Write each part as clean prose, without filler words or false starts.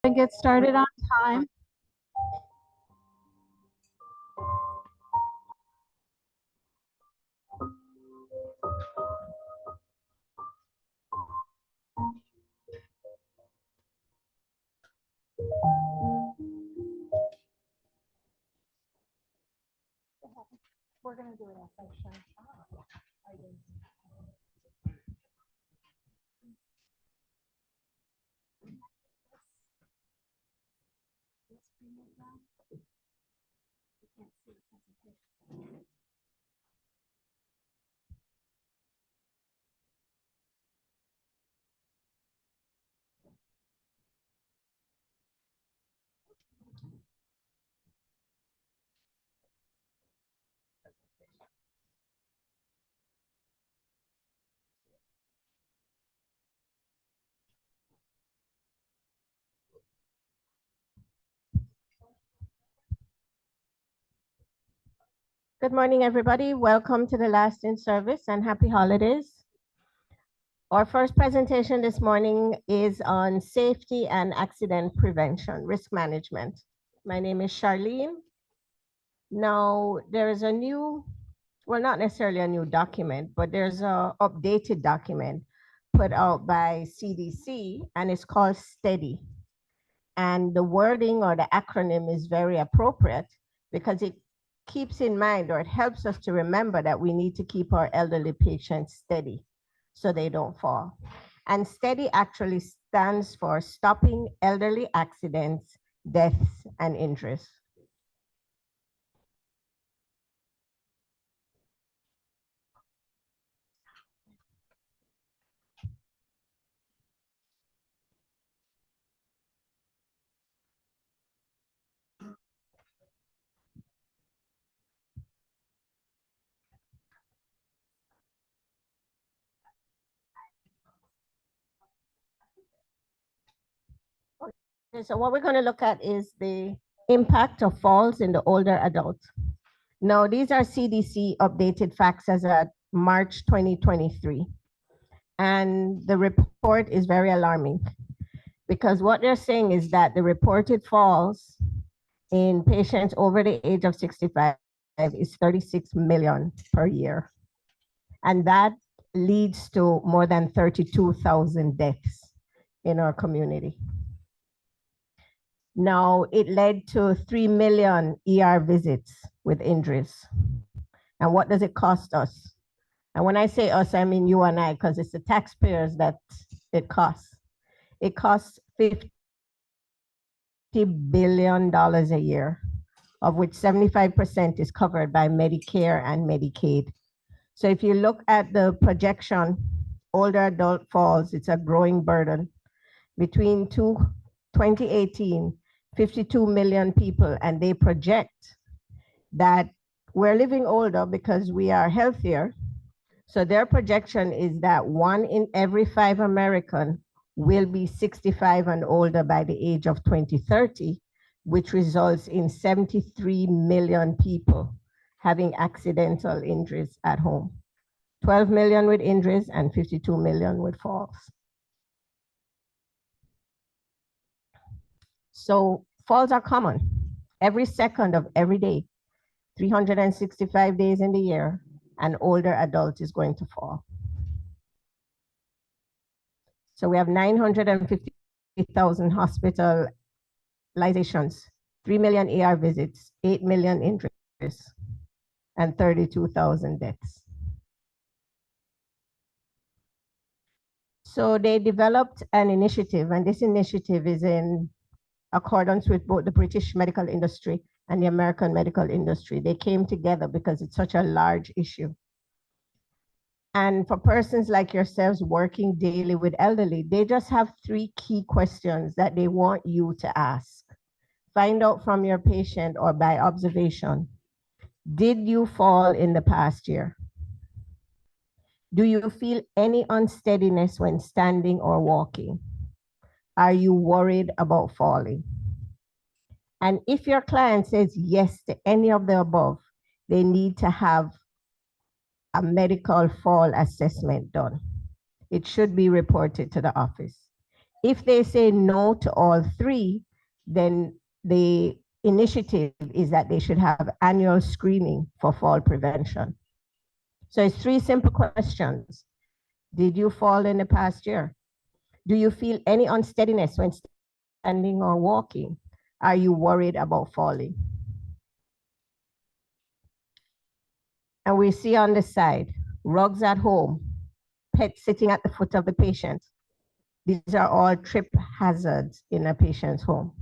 and get started on time. We're going to do it as section. Good morning, everybody. Welcome to the last in service and happy holidays. Our first presentation this morning is on safety and accident prevention, risk management. My name is Charlene. Now, there is a new, well, not necessarily a new document, but there's an updated document put out by CDC, and it's called STEADY. And the wording or the acronym is very appropriate because it keeps in mind, or it helps us to remember, that we need to keep our elderly patients steady so they don't fall. And STEADY actually stands for Stopping Elderly Accidents, Deaths, and Injuries. Okay, so what we're going to look at is the impact of falls in the older adults. Now, these are CDC updated facts as of March 2023. And the report is very alarming because what they're saying is that the reported falls in patients over the age of 65 is 36 million per year. And that leads to more than 32,000 deaths in our community. Now, it led to 3 million ER visits with injuries. And what does it cost us? And when I say us, I mean you and I, because it's the taxpayers that it costs. It costs $50 billion a year, of which 75% is covered by Medicare and Medicaid. So if you look at the projection, older adult falls, it's a growing burden. Between 2018, 52 million people, and they project that we're living older because we are healthier. So their projection is that 1 in every 5 Americans will be 65 and older by the age of 2030, which results in 73 million people having accidental injuries at home. 12 million with injuries and 52 million with falls. So falls are common every second of every day, 365 days in the year. An older adult is going to fall. So we have 950,000 hospitalizations, 3 million ER visits, 8 million injuries, and 32,000 deaths. So they developed an initiative, and this initiative is in accordance with both the British medical industry and the American medical industry. They came together because it's such a large issue. And for persons like yourselves working daily with elderly, they just have 3 key questions that they want you to ask. Find out from your patient or by observation. Did you fall in the past year? Do you feel any unsteadiness when standing or walking? Are you worried about falling? And if your client says yes to any of the above, they need to have a medical fall assessment done. It should be reported to the office. If they say no to all three, then the initiative is that they should have annual screening for fall prevention. So it's three simple questions. Did you fall in the past year? Do you feel any unsteadiness when standing or walking? Are you worried about falling? And we see on the side, rugs at home, pets sitting at the foot of the patient. These are all trip hazards in a patient's home.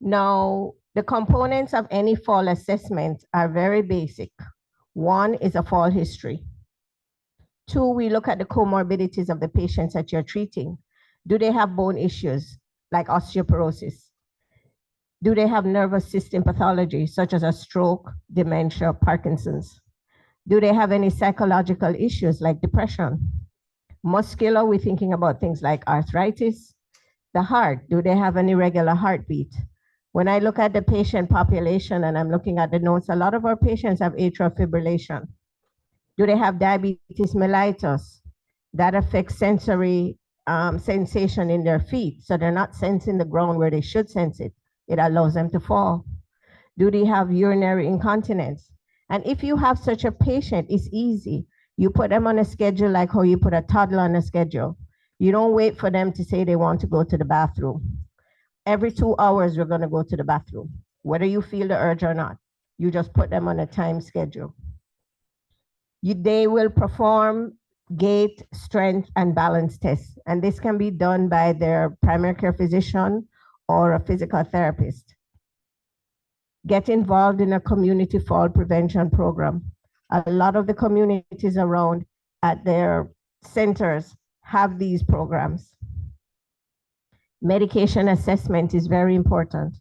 Now, the components of any fall assessment are very basic. One is a fall history. Two, we look at the comorbidities of the patients that you're treating. Do they have bone issues like osteoporosis? Do they have nervous system pathology such as a stroke, dementia, Parkinson's? Do they have any psychological issues like depression? Muscular, we're thinking about things like arthritis. The heart, do they have an irregular heartbeat? When I look at the patient population and I'm looking at the notes, a lot of our patients have atrial fibrillation. Do they have diabetes mellitus? That affects sensory sensation in their feet. So they're not sensing the ground where they should sense it. It allows them to fall. Do they have urinary incontinence? And if you have such a patient, it's easy. You put them on a schedule like how you put a toddler on a schedule. You don't wait for them to say they want to go to the bathroom. Every 2 hours, we're going to go to the bathroom, whether you feel the urge or not. You just put them on a time schedule. They will perform gait, strength, and balance tests. And this can be done by their primary care physician or a physical therapist. Get involved in a community fall prevention program. A lot of the communities around at their centers have these programs. Medication assessment is very important.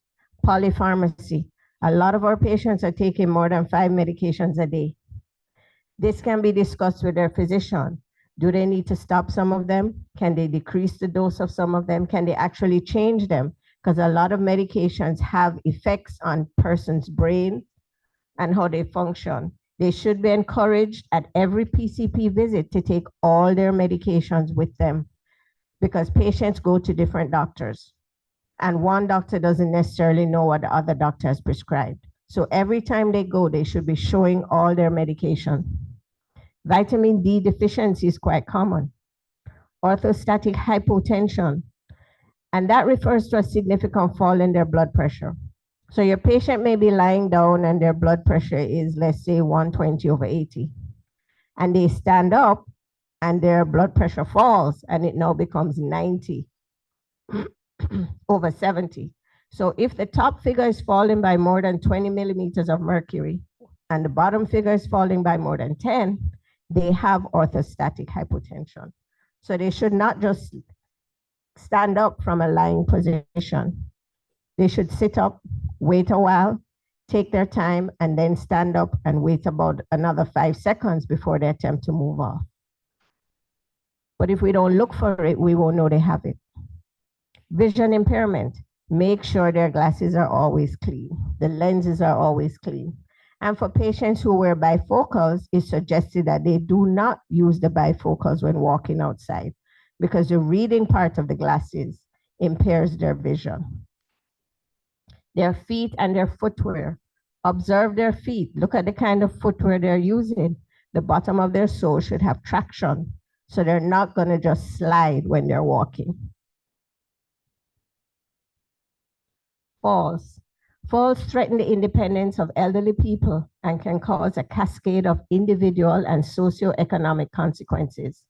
Polypharmacy. A lot of our patients are taking more than 5 medications a day. This can be discussed with their physician. Do they need to stop some of them? Can they decrease the dose of some of them? Can they actually change them? Because a lot of medications have effects on person's brain and how they function. They should be encouraged at every PCP visit to take all their medications with them because patients go to different doctors and one doctor doesn't necessarily know what the other doctor has prescribed. So every time they go, they should be showing all their medication. Vitamin D deficiency is quite common. Orthostatic hypotension, and that refers to a significant fall in their blood pressure. So your patient may be lying down and their blood pressure is, let's say, 120/80. And they stand up and their blood pressure falls and it now becomes 90/70. So if the top figure is falling by more than 20 millimeters of mercury and the bottom figure is falling by more than 10, they have orthostatic hypotension. So they should not just stand up from a lying position. They should sit up, wait a while, take their time, and then stand up and wait about another 5 seconds before they attempt to move off. But if we don't look for it, we won't know they have it. Vision impairment. Make sure their glasses are always clean. The lenses are always clean. And for patients who wear bifocals, it's suggested that they do not use the bifocals when walking outside because the reading part of the glasses impairs their vision. Their feet and their footwear. Observe their feet. Look at the kind of footwear they're using. The bottom of their sole should have traction, so they're not going to just slide when they're walking. Falls. Falls threaten the independence of elderly people and can cause a cascade of individual and socioeconomic consequences.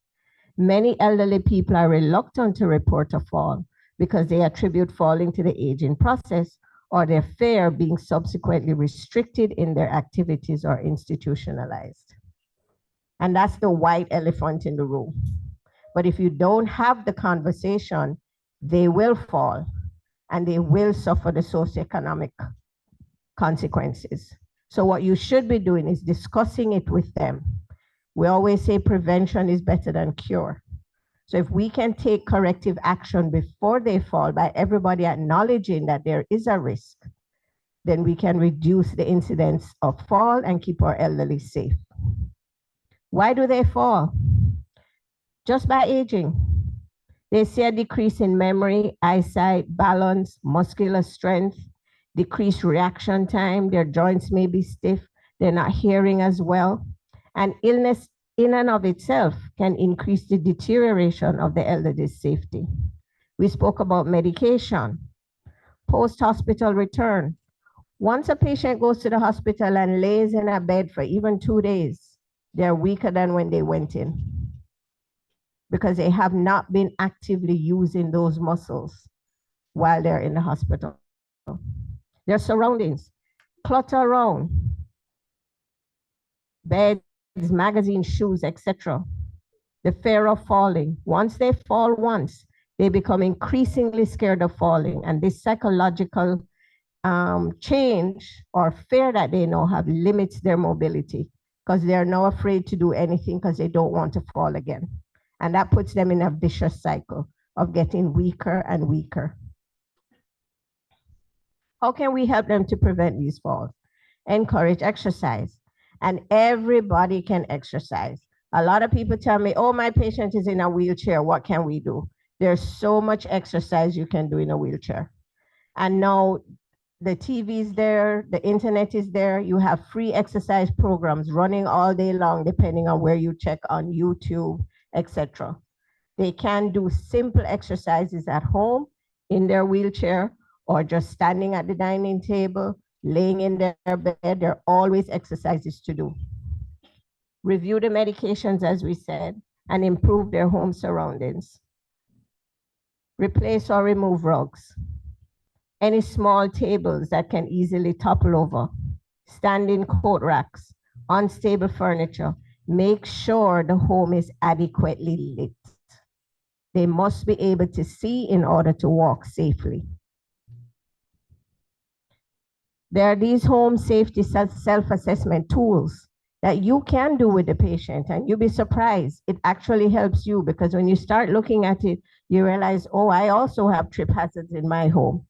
Many elderly people are reluctant to report a fall because they attribute falling to the aging process or their fear being subsequently restricted in their activities or institutionalized. And that's the white elephant in the room. But if you don't have the conversation, they will fall and they will suffer the socioeconomic consequences. So what you should be doing is discussing it with them. We always say prevention is better than cure. So if we can take corrective action before they fall by everybody acknowledging that there is a risk, then we can reduce the incidence of fall and keep our elderly safe. Why do they fall? just by aging. They see a decrease in memory, eyesight, balance, muscular strength, decreased reaction time. Their joints may be stiff. They're not hearing as well. And illness in and of itself can increase the deterioration of the elderly's safety. We spoke about medication, post-hospital return. Once a patient goes to the hospital and lays in a bed for even 2 days, they're weaker than when they went in because they have not been actively using those muscles while they're in the hospital. Their surroundings, clutter around, beds, magazines, shoes, etc. The fear of falling. Once they fall once, they become increasingly scared of falling. And this psychological change or fear that they now have limits their mobility because they're now afraid to do anything because they don't want to fall again. And that puts them in a vicious cycle of getting weaker and weaker. How can we help them to prevent these falls? Encourage exercise. And everybody can exercise. A lot of people tell me, oh, my patient is in a wheelchair. What can we do? There's so much exercise you can do in a wheelchair. And now the TV is there, the internet is there. You have free exercise programs running all day long, depending on where you check on YouTube, etc. They can do simple exercises at home in their wheelchair or just standing at the dining table, laying in their bed. There are always exercises to do. Review the medications, as we said, and improve their home surroundings. Replace or remove rugs. Any small tables that can easily topple over. Standing coat racks, unstable furniture. Make sure the home is adequately lit. They must be able to see in order to walk safely. There are these home safety self-assessment tools that you can do with the patient, and you'll be surprised. It actually helps you because when you start looking at it, you realize, oh, I also have trip hazards in my home.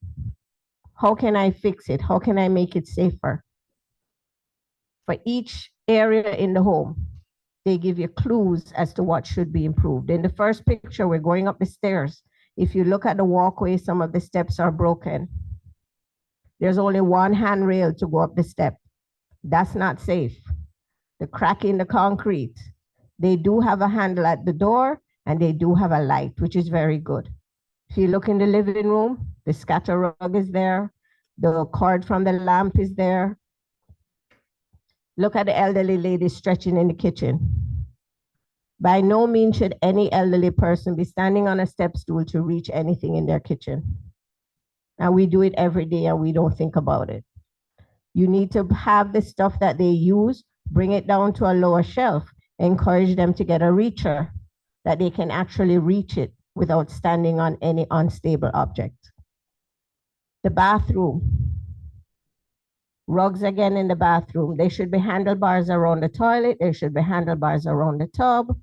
How can I fix it? How can I make it safer? For each area in the home, they give you clues as to what should be improved. In the first picture, we're going up the stairs. If you look at the walkway, some of the steps are broken. There's only one handrail to go up the step. That's not safe. The crack in the concrete. They do have a handle at the door and they do have a light, which is very good. If you look in the living room, the scatter rug is there. The cord from the lamp is there. Look at the elderly lady stretching in the kitchen. By no means should any elderly person be standing on a step stool to reach anything in their kitchen. And we do it every day and we don't think about it. You need to have the stuff that they use, bring it down to a lower shelf, encourage them to get a reacher that they can actually reach it without standing on any unstable object. The bathroom. Rugs again in the bathroom. There should be handlebars around the toilet. There should be handlebars around the tub.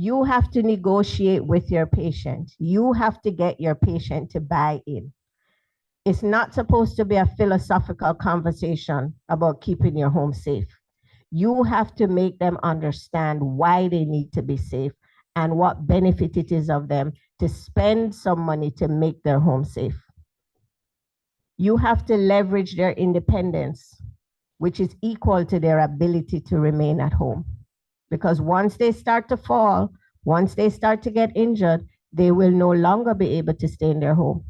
You have to negotiate with your patient. You have to get your patient to buy in. It's not supposed to be a philosophical conversation about keeping your home safe. You have to make them understand why they need to be safe and what benefit it is of them to spend some money to make their home safe. You have to leverage their independence, which is equal to their ability to remain at home. Because once they start to fall, once they start to get injured, they will no longer be able to stay in their home.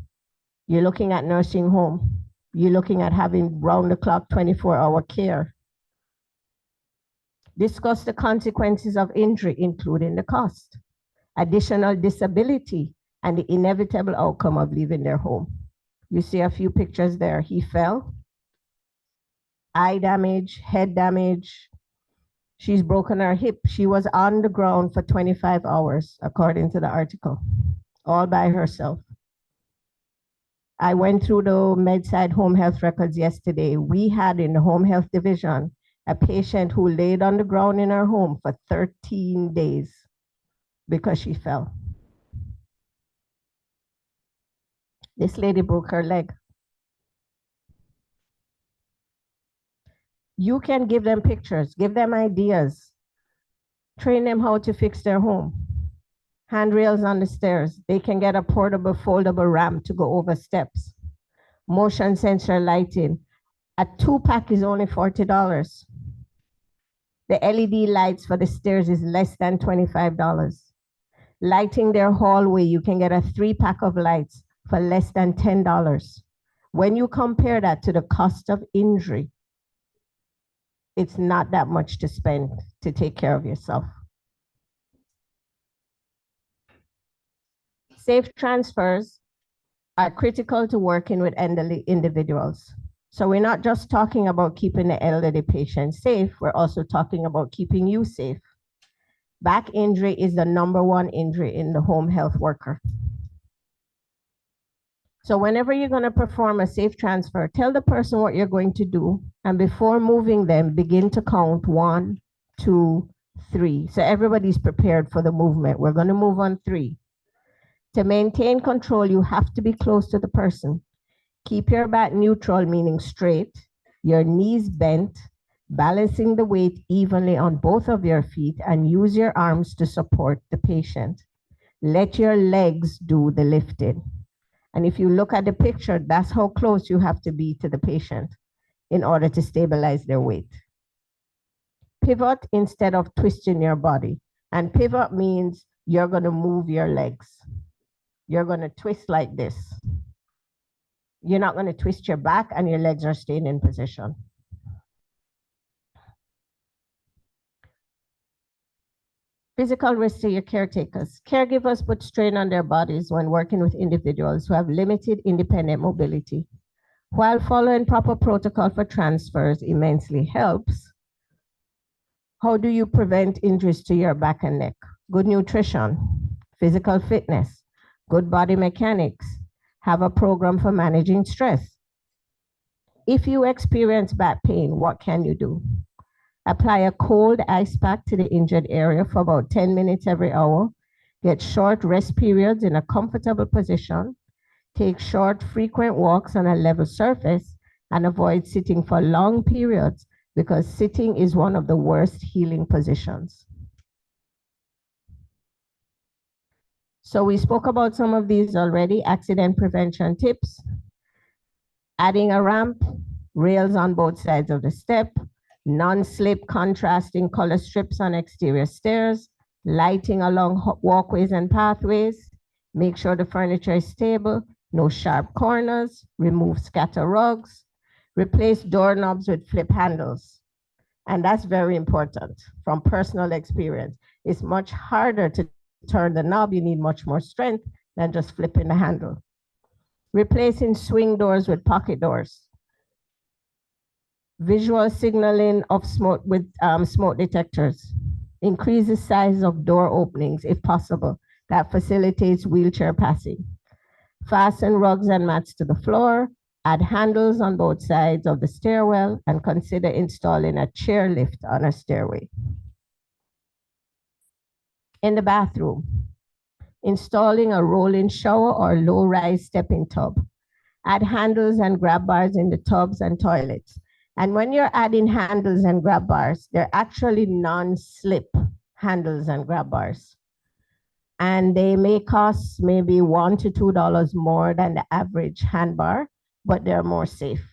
You're looking at nursing home. You're looking at having round-the-clock 24-hour care. Discuss the consequences of injury, including the cost, additional disability, and the inevitable outcome of leaving their home. You see a few pictures there. He fell, eye damage, head damage. She's broken her hip. She was on the ground for 25 hours, according to the article, all by herself. I went through the Medside home health records yesterday. We had in the home health division a patient who laid on the ground in her home for 13 days because she fell. This lady broke her leg. You can give them pictures, give them ideas. Train them how to fix their home. Handrails on the stairs. They can get a portable, foldable ramp to go over steps. Motion sensor lighting. A 2-pack is only $40. The LED lights for the stairs is less than $25. Lighting their hallway, you can get a 3-pack of lights for less than $10. When you compare that to the cost of injury, it's not that much to spend to take care of yourself. Safe transfers are critical to working with elderly individuals. So we're not just talking about keeping the elderly patient safe, we're also talking about keeping you safe. Back injury is the #1 injury in the home health worker. So whenever you're going to perform a safe transfer, tell the person what you're going to do, and before moving them, begin to count 1, 2, 3. So everybody's prepared for the movement. We're going to move on 3. To maintain control, you have to be close to the person. Keep your back neutral, meaning straight, your knees bent, balancing the weight evenly on both of your feet, and use your arms to support the patient. Let your legs do the lifting. And if you look at the picture, that's how close you have to be to the patient in order to stabilize their weight. Pivot instead of twisting your body. And pivot means you're going to move your legs. You're going to twist like this. You're not going to twist your back and your legs are staying in position. Physical risk to your caretakers. Caregivers put strain on their bodies when working with individuals who have limited independent mobility. While following proper protocol for transfers immensely helps, how do you prevent injuries to your back and neck? Good nutrition, physical fitness, good body mechanics, have a program for managing stress. If you experience back pain, what can you do? Apply a cold ice pack to the injured area for about 10 minutes every hour. Get short rest periods in a comfortable position. Take short, frequent walks on a level surface and avoid sitting for long periods because sitting is one of the worst healing positions. So we spoke about some of these already, accident prevention tips, adding a ramp, rails on both sides of the step, non-slip contrasting color strips on exterior stairs, lighting along walkways and pathways, make sure the furniture is stable, no sharp corners, remove scatter rugs, replace doorknobs with flip handles. And that's very important from personal experience. It's much harder to turn the knob. You need much more strength than just flipping the handle. Replacing swing doors with pocket doors. Visual signaling of smoke with smoke detectors. Increase the size of door openings if possible. That facilitates wheelchair passing. Fasten rugs and mats to the floor. Add handles on both sides of the stairwell and consider installing a chair lift on a stairway. In the bathroom, installing a rolling shower or low-rise stepping tub. Add handles and grab bars in the tubs and toilets. And when you're adding handles and grab bars, they're actually non-slip handles and grab bars. And they may cost maybe $1 to $2 more than the average hand bar, but they're more safe.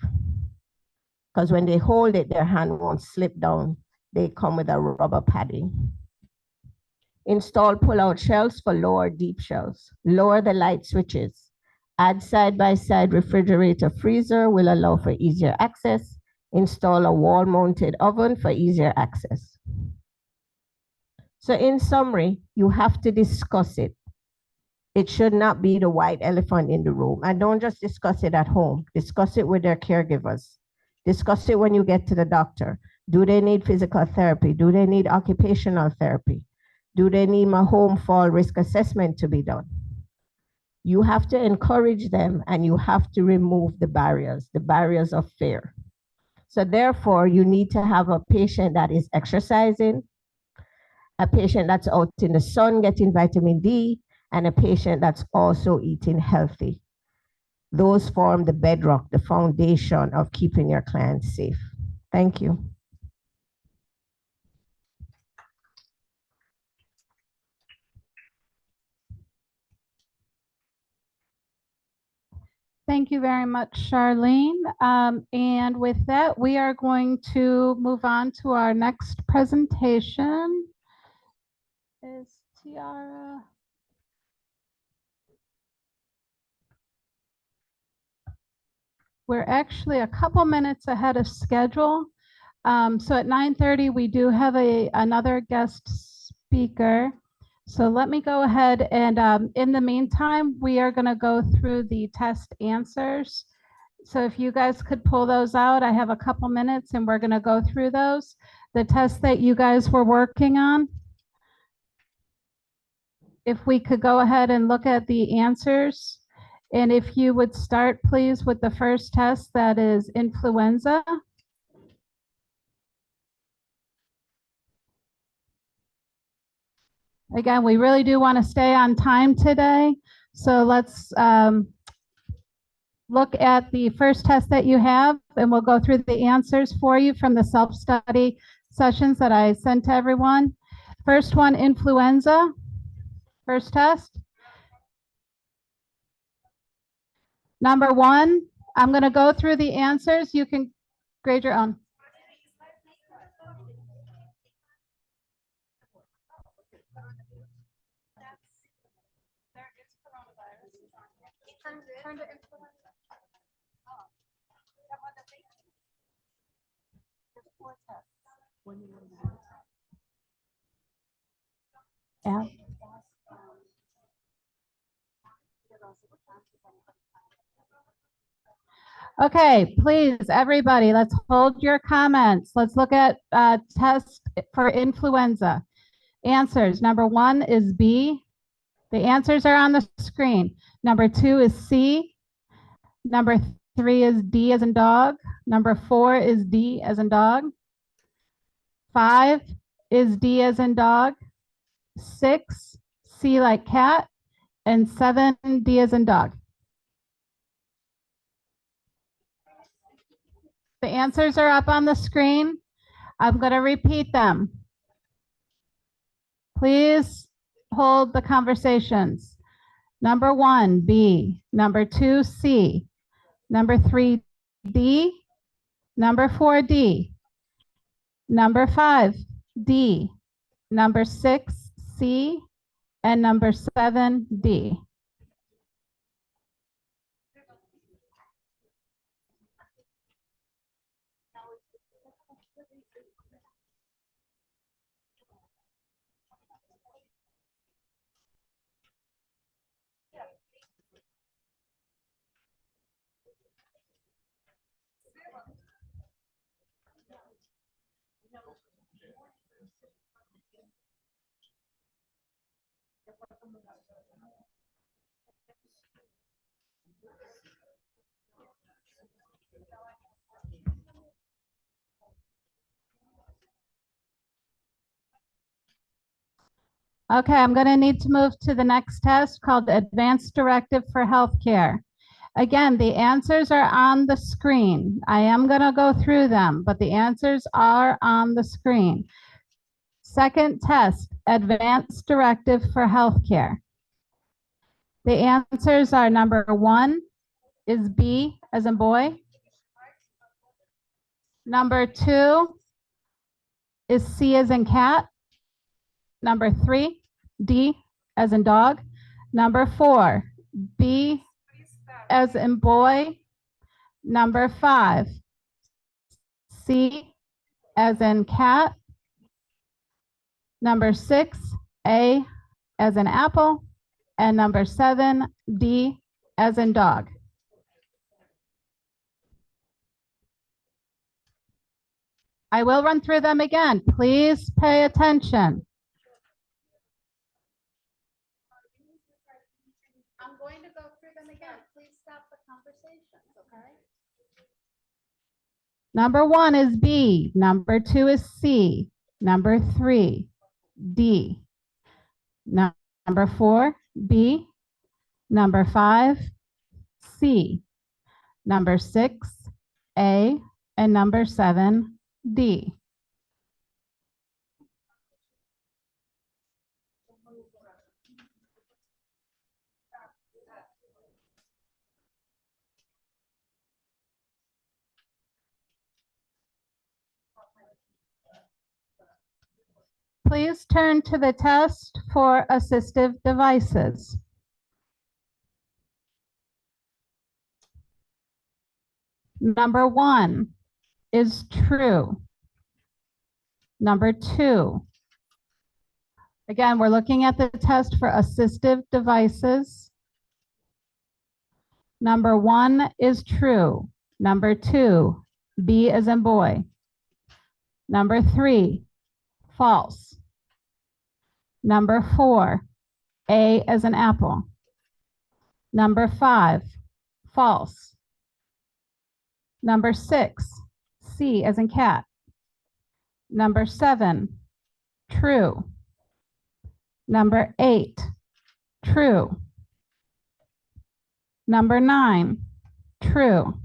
Because when they hold it, their hand won't slip down. They come with a rubber padding. Install pull-out shelves for lower deep shelves. Lower the light switches. Add side-by-side refrigerator freezer will allow for easier access. Install a wall-mounted oven for easier access. So in summary, you have to discuss it. It should not be the white elephant in the room. And don't just discuss it at home. Discuss it with their caregivers. Discuss it when you get to the doctor. Do they need physical therapy? Do they need occupational therapy? Do they need a home fall risk assessment to be done? You have to encourage them and you have to remove the barriers of fear. So therefore, you need to have a patient that is exercising, a patient that's out in the sun getting vitamin D, and a patient that's also eating healthy. Those form the bedrock, the foundation of keeping your clients safe. Thank you. Thank you very much, Charlene. And with that, we are going to move on to our next presentation. Is Tiara? We're actually a couple minutes ahead of schedule. So at 9:30, we do have another guest speaker. So let me go ahead and in the meantime, we are going to go through the test answers. So if you guys could pull those out, I have a couple minutes and we're going to go through those. The tests that you guys were working on. If we could go ahead and look at the answers. And if you would start, please, with the first test, that is influenza. Again, we really do want to stay on time today. So let's look at the first test that you have, and we'll go through the answers for you from the self-study sessions that I sent to everyone. First one, influenza. First test. Number one, I'm going to go through the answers. You can grade your own. Yeah. Okay, please, everybody, let's hold your comments. Let's look at test for influenza. Answers. Number one is B. The answers are on the screen. Number two is C. Number three is D as in dog. Number four is D as in dog. 5 is D as in dog. 6, C like cat. And 7, D as in dog. The answers are up on the screen. I'm going to repeat them. Please hold the conversations. Number 1, B. Number 2, C. Number 3, D. Number 4, D. Number 5, D. Number 6, C. And number 7, D. Okay, I'm going to need to move to the next test called Advanced Directive for Healthcare. Again, the answers are on the screen. I am going to go through them, but the answers are on the screen. Second test, Advanced Directive for Healthcare. The answers are number 1 is B as in boy. Number 2 is C as in cat. Number 3, D as in dog. Number 4, B as in boy. Number 5, C as in cat. Number 6, A as in apple. And number 7, D as in dog. I will run through them again. Please pay attention. I'm going to go through them again. Please stop the conversations, okay? Number 1 is B. Number 2 is C. Number 3, D. Number 4, B. Number 5, C. Number 6, A. And number 7, D. please turn to the test for assistive devices. Number 1 is true. Number 2. Again, we're looking at the test for assistive devices. Number 1 is true. Number 2, B as in boy. Number 3, false. Number 4, A as in apple. Number 5, false. Number 6, C as in cat. Number 7, true. Number 8, true. Number 9, true.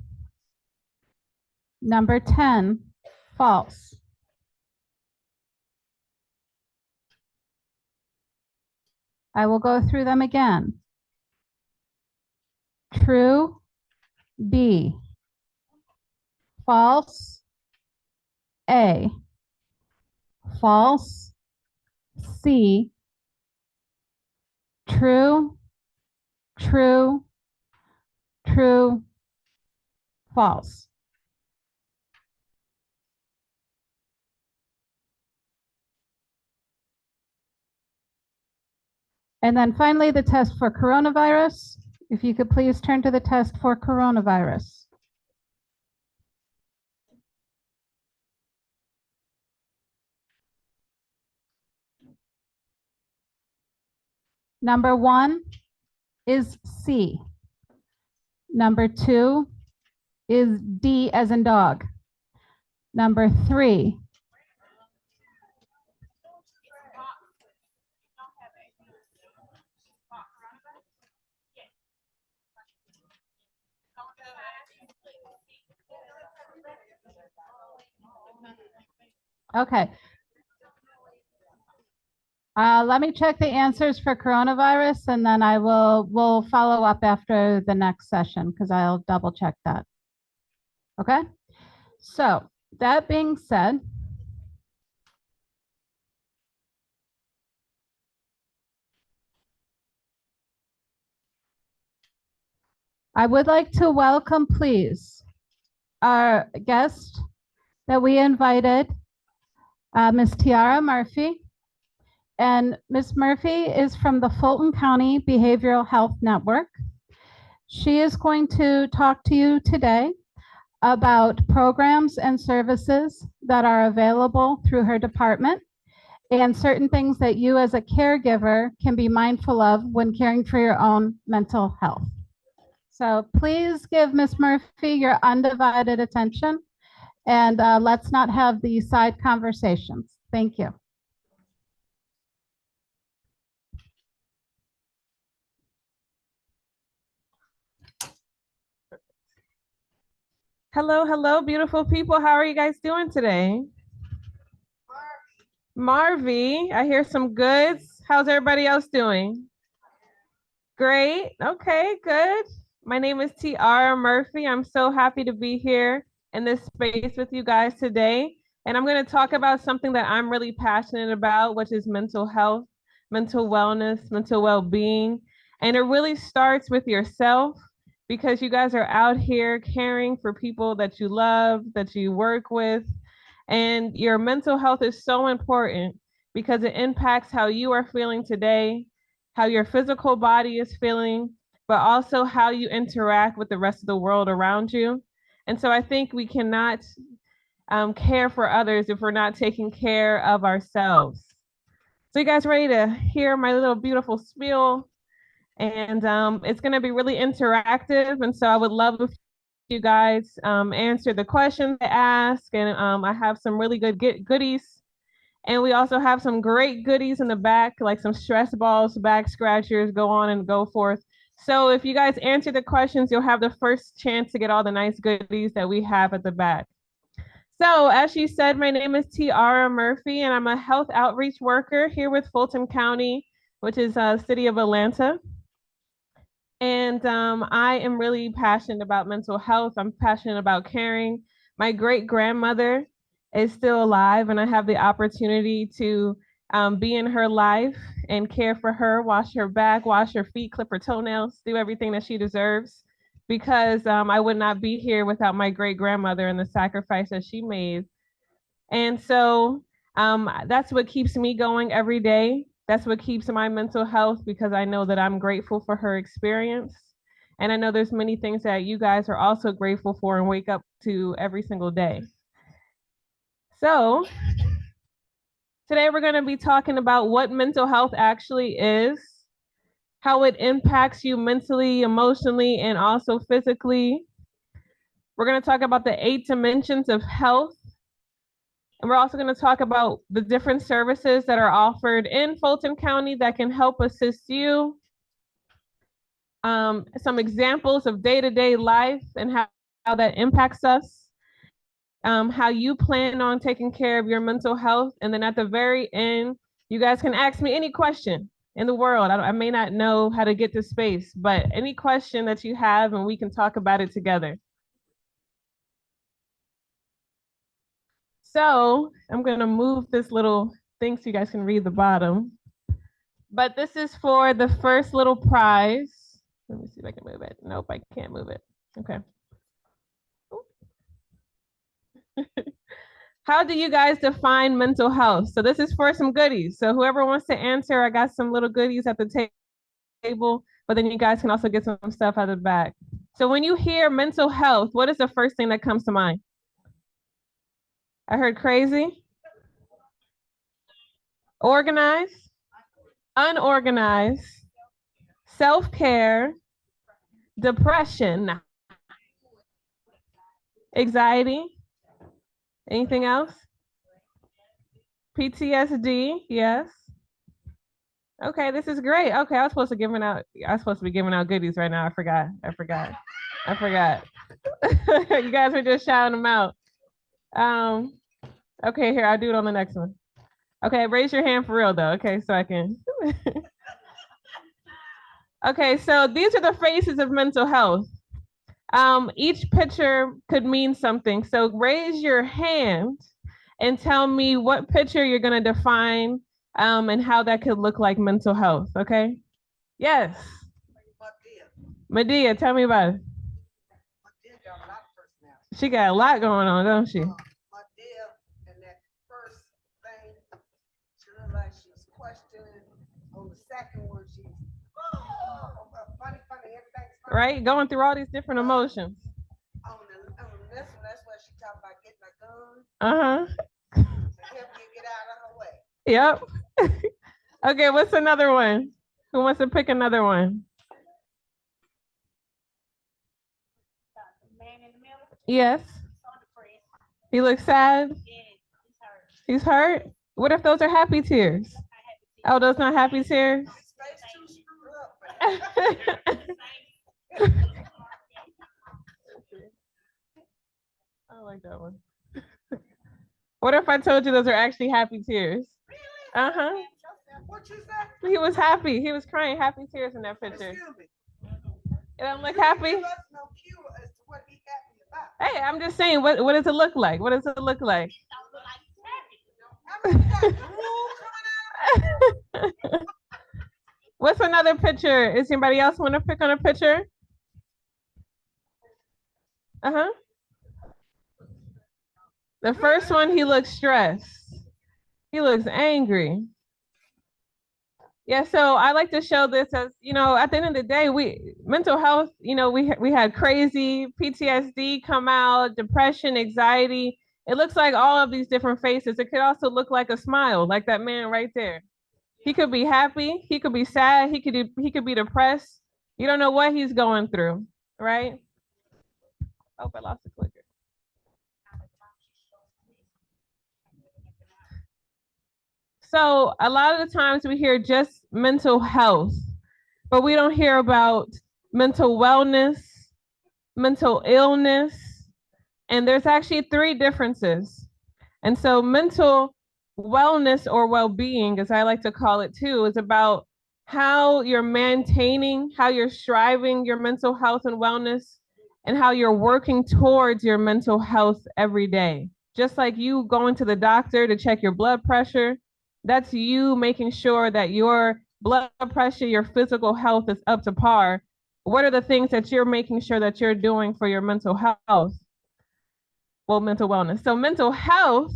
Number 10, false. I will go through them again. True, B. False, A. False, C. True, true, true, false. And then finally, the test for coronavirus. If you could please turn to the test for coronavirus. Number 1 is C. Number 2 is D as in dog. Number 3. Okay. Let me check the answers for coronavirus, and then we'll follow up after the next session because I'll double check that. Okay. So that being said, I would like to welcome, please, our guest that we invited, Ms. Tiara Murphy. And Ms. Murphy is from the Fulton County Behavioral Health Network. She is going to talk to you today about programs and services that are available through her department and certain things that you as a caregiver can be mindful of when caring for your own mental health. So please give Ms. Murphy your undivided attention, and let's not have the side conversations. Thank you. Hello, hello, beautiful people. How are you guys doing today? Marvy, I hear some goods. How's everybody else doing? Great. Okay, good. My name is Tiara Murphy. I'm so happy to be here in this space with you guys today. And I'm going to talk about something that I'm really passionate about, which is mental health, mental wellness, mental well-being. And it really starts with yourself, because you guys are out here caring for people that you love, that you work with. And your mental health is so important because it impacts how you are feeling today, how your physical body is feeling, but also how you interact with the rest of the world around you. And so I think we cannot care for others if we're not taking care of ourselves. So you guys ready to hear my little beautiful spiel? And it's going to be really interactive. And so I would love if you guys answer the questions I ask. And I have some really good goodies. And we also have some great goodies in the back, like some stress balls, back scratchers, go on and go forth. So if you guys answer the questions, you'll have the first chance to get all the nice goodies that we have at the back. So as she said, my name is Tiara Murphy, and I'm a health outreach worker here with Fulton County, which is a city of Atlanta. And I am really passionate about mental health. I'm passionate about caring. My great grandmother is still alive, and I have the opportunity to be in her life and care for her, wash her back, wash her feet, clip her toenails, do everything that she deserves, because I would not be here without my great grandmother and the sacrifice that she made. And so that's what keeps me going every day. That's what keeps my mental health, because I know that I'm grateful for her experience. And I know there's many things that you guys are also grateful for and wake up to every single day. So today we're going to be talking about what mental health actually is, how it impacts you mentally, emotionally, and also physically. We're going to talk about the 8 dimensions of health. And we're also going to talk about the different services that are offered in Fulton County that can help assist you. Some examples of day-to-day life and how that impacts us. How you plan on taking care of your mental health. And then at the very end, you guys can ask me any question in the world. I may not know how to get to space, but any question that you have, and we can talk about it together. So I'm going to move this little thing so you guys can read the bottom. But this is for the first little prize. Let me see if I can move it. Nope, I can't move it. Okay. How do you guys define mental health? So this is for some goodies. So whoever wants to answer, I got some little goodies at the table, but then you guys can also get some stuff out of the back. So when you hear mental health, what is the first thing that comes to mind? I heard crazy, organized, unorganized, self-care, depression, anxiety. Anything else? PTSD, yes. Okay, this is great. Okay, I was supposed to be giving out goodies right now. I forgot. You guys were just shouting them out. Okay, here, I'll do it on the next one. Okay, raise your hand for real though. Okay, so I can. Okay, so these are the faces of mental health. Each picture could mean something. So raise your hand and tell me what picture you're going to define and how that could look like mental health, okay? Yes. Medea, tell me about it. She got a lot going on, don't she? Medea, and that first thing, she looked like she was questioning. On the second one, she's funny, everything's funny. Right, going through all these different emotions. On this one, that's where she talked about getting a gun. Uh-huh. To help you get out of her way. Yep. Okay, what's another one? Who wants to pick another one? Yes. He looks sad. He's hurt. What if those are happy tears? Oh, those not happy tears? I like that one. What if I told you those are actually happy tears? Uh-huh. What you say? He was happy. He was crying happy tears in that picture. Excuse me. It don't look happy? Give us no cue as to what he's happy about. Hey, I'm just saying, what does it look like? What does it look like? I mean, you got drool coming out. What's another picture? Is anybody else want to pick on a picture? Uh-huh. The first one, he looks stressed. He looks angry. Yeah, so I like to show this as, at the end of the day, mental health, we had crazy, PTSD come out, depression, anxiety. It looks like all of these different faces. It could also look like a smile, like that man right there. He could be happy, he could be sad, he could be depressed. You don't know what he's going through, right? Oh, I lost the clicker. So a lot of the times we hear just mental health, but we don't hear about mental wellness, mental illness, and there's actually 3 differences. And so mental wellness, or well-being, as I like to call it too, is about how you're maintaining, how you're striving your mental health and wellness, and how you're working towards your mental health every day. Just like you going to the doctor to check your blood pressure, That's you making sure that your blood pressure, your physical health is up to par. What are the things that you're making sure that you're doing for your mental health? Well, mental wellness. So mental health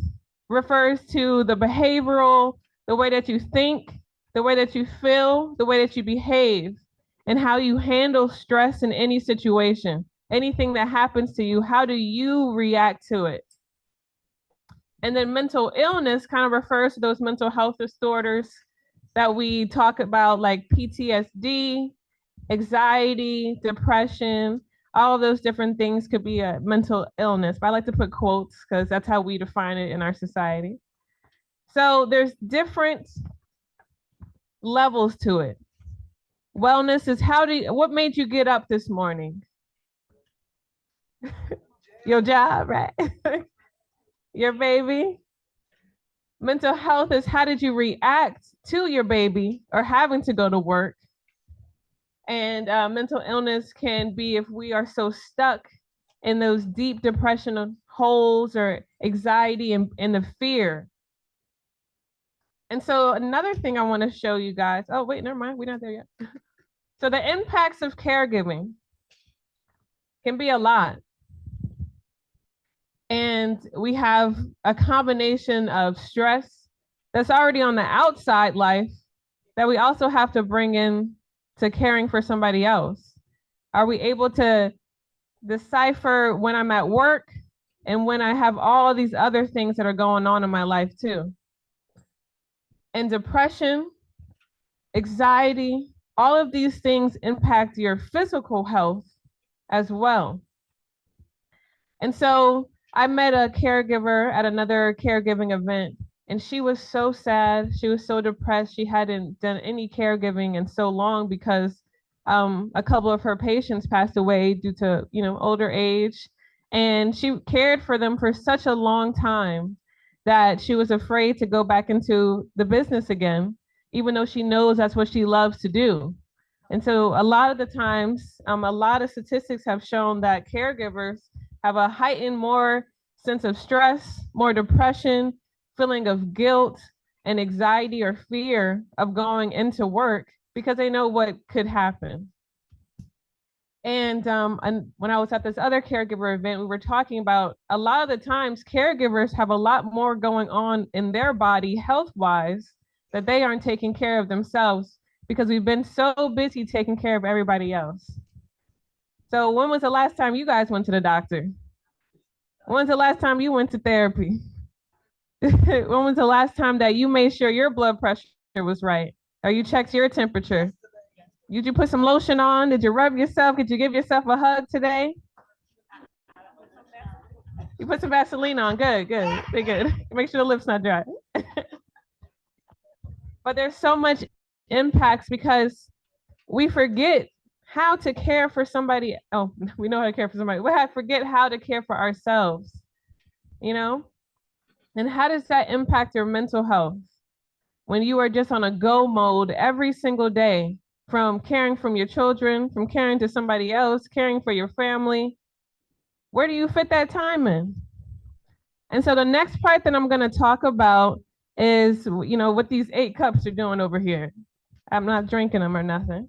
refers to the behavioral, the way that you think, the way that you feel, the way that you behave, and how you handle stress in any situation. Anything that happens to you, how do you react to it? And then mental illness kind of refers to those mental health disorders that we talk about, like PTSD, anxiety, depression, all of those different things could be a mental illness. But I like to put quotes because that's how we define it in our society. So there's different levels to it. Wellness is what made you get up this morning? Your job, right? Your baby. Mental health is how did you react to your baby or having to go to work? And mental illness can be if we are so stuck in those deep depression holes or anxiety and the fear. And so another thing I want to show you guys. Oh, wait, never mind. We're not there yet. So the impacts of caregiving can be a lot. And we have a combination of stress that's already on the outside life that we also have to bring in to caring for somebody else. Are we able to decipher when I'm at work and when I have all these other things that are going on in my life too? And depression, anxiety, all of these things impact your physical health as well. And so I met a caregiver at another caregiving event, and she was so sad. She was so depressed. She hadn't done any caregiving in so long because a couple of her patients passed away due to, older age. And she cared for them for such a long time that she was afraid to go back into the business again, even though she knows that's what she loves to do. And so a lot of the times, a lot of statistics have shown that caregivers have a heightened more sense of stress, more depression, feeling of guilt and anxiety or fear of going into work because they know what could happen. And when I was at this other caregiver event, we were talking about a lot of the times caregivers have a lot more going on in their body health-wise that they aren't taking care of themselves because we've been so busy taking care of everybody else. So when was the last time you guys went to the doctor? When's the last time you went to therapy? When was the last time that you made sure your blood pressure was right? Or you checked your temperature? Did you put some lotion on? Did you rub yourself? Did you give yourself a hug today? You put some Vaseline on. Good, good. Very good. Make sure the lips not dry. But there's so much impacts because we forget how to care for somebody. Oh, we know how to care for somebody. We forget how to care for ourselves, And how does that impact your mental health when you are just on a go mode every single day, from caring for your children, from caring to somebody else, caring for your family? Where do you fit that time in? And so the next part that I'm going to talk about is, what these 8 cups are doing over here. I'm not drinking them or nothing.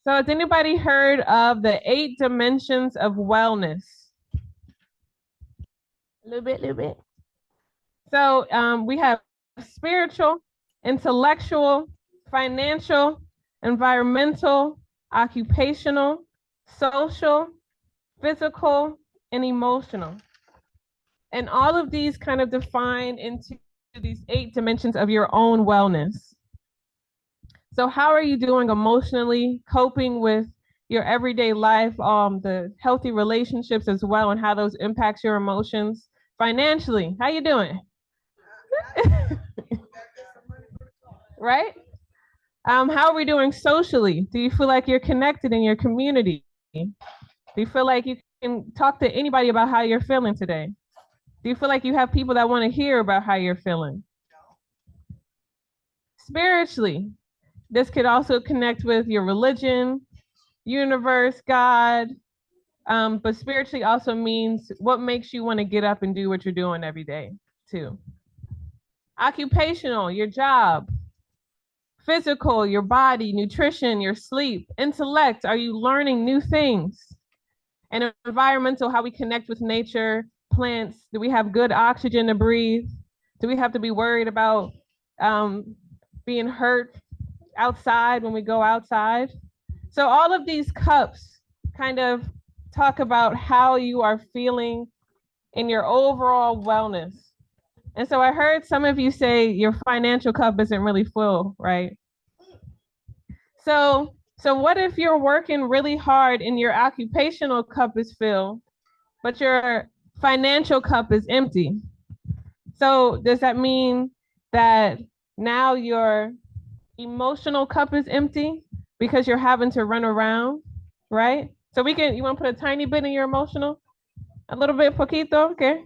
So has anybody heard of the 8 dimensions of wellness? A little bit. So we have spiritual, intellectual, financial, environmental, occupational, social, physical, and emotional. And all of these kind of define into these 8 dimensions of your own wellness. So how are you doing emotionally, coping with your everyday life, the healthy relationships as well, and how those impacts your emotions? Financially, how you doing? Right? How are we doing socially? Do you feel like you're connected in your community? Do you feel like you can talk to anybody about how you're feeling today? Do you feel like you have people that want to hear about how you're feeling? Spiritually, this could also connect with your religion, universe, God, But spiritually also means what makes you want to get up and do what you're doing every day too. Occupational, your job. Physical, your body, nutrition, your sleep. Intellect, are you learning new things? And environmental, how we connect with nature, plants. Do we have good oxygen to breathe? Do we have to be worried about being hurt outside when we go outside? So all of these cups kind of talk about how you are feeling in your overall wellness. And so I heard some of you say your financial cup isn't really full, right? So what if you're working really hard and your occupational cup is filled, but your financial cup is empty? So does that mean that now your emotional cup is empty because you're having to run around, right? So you want to put a tiny bit in your emotional? A little bit, poquito, okay?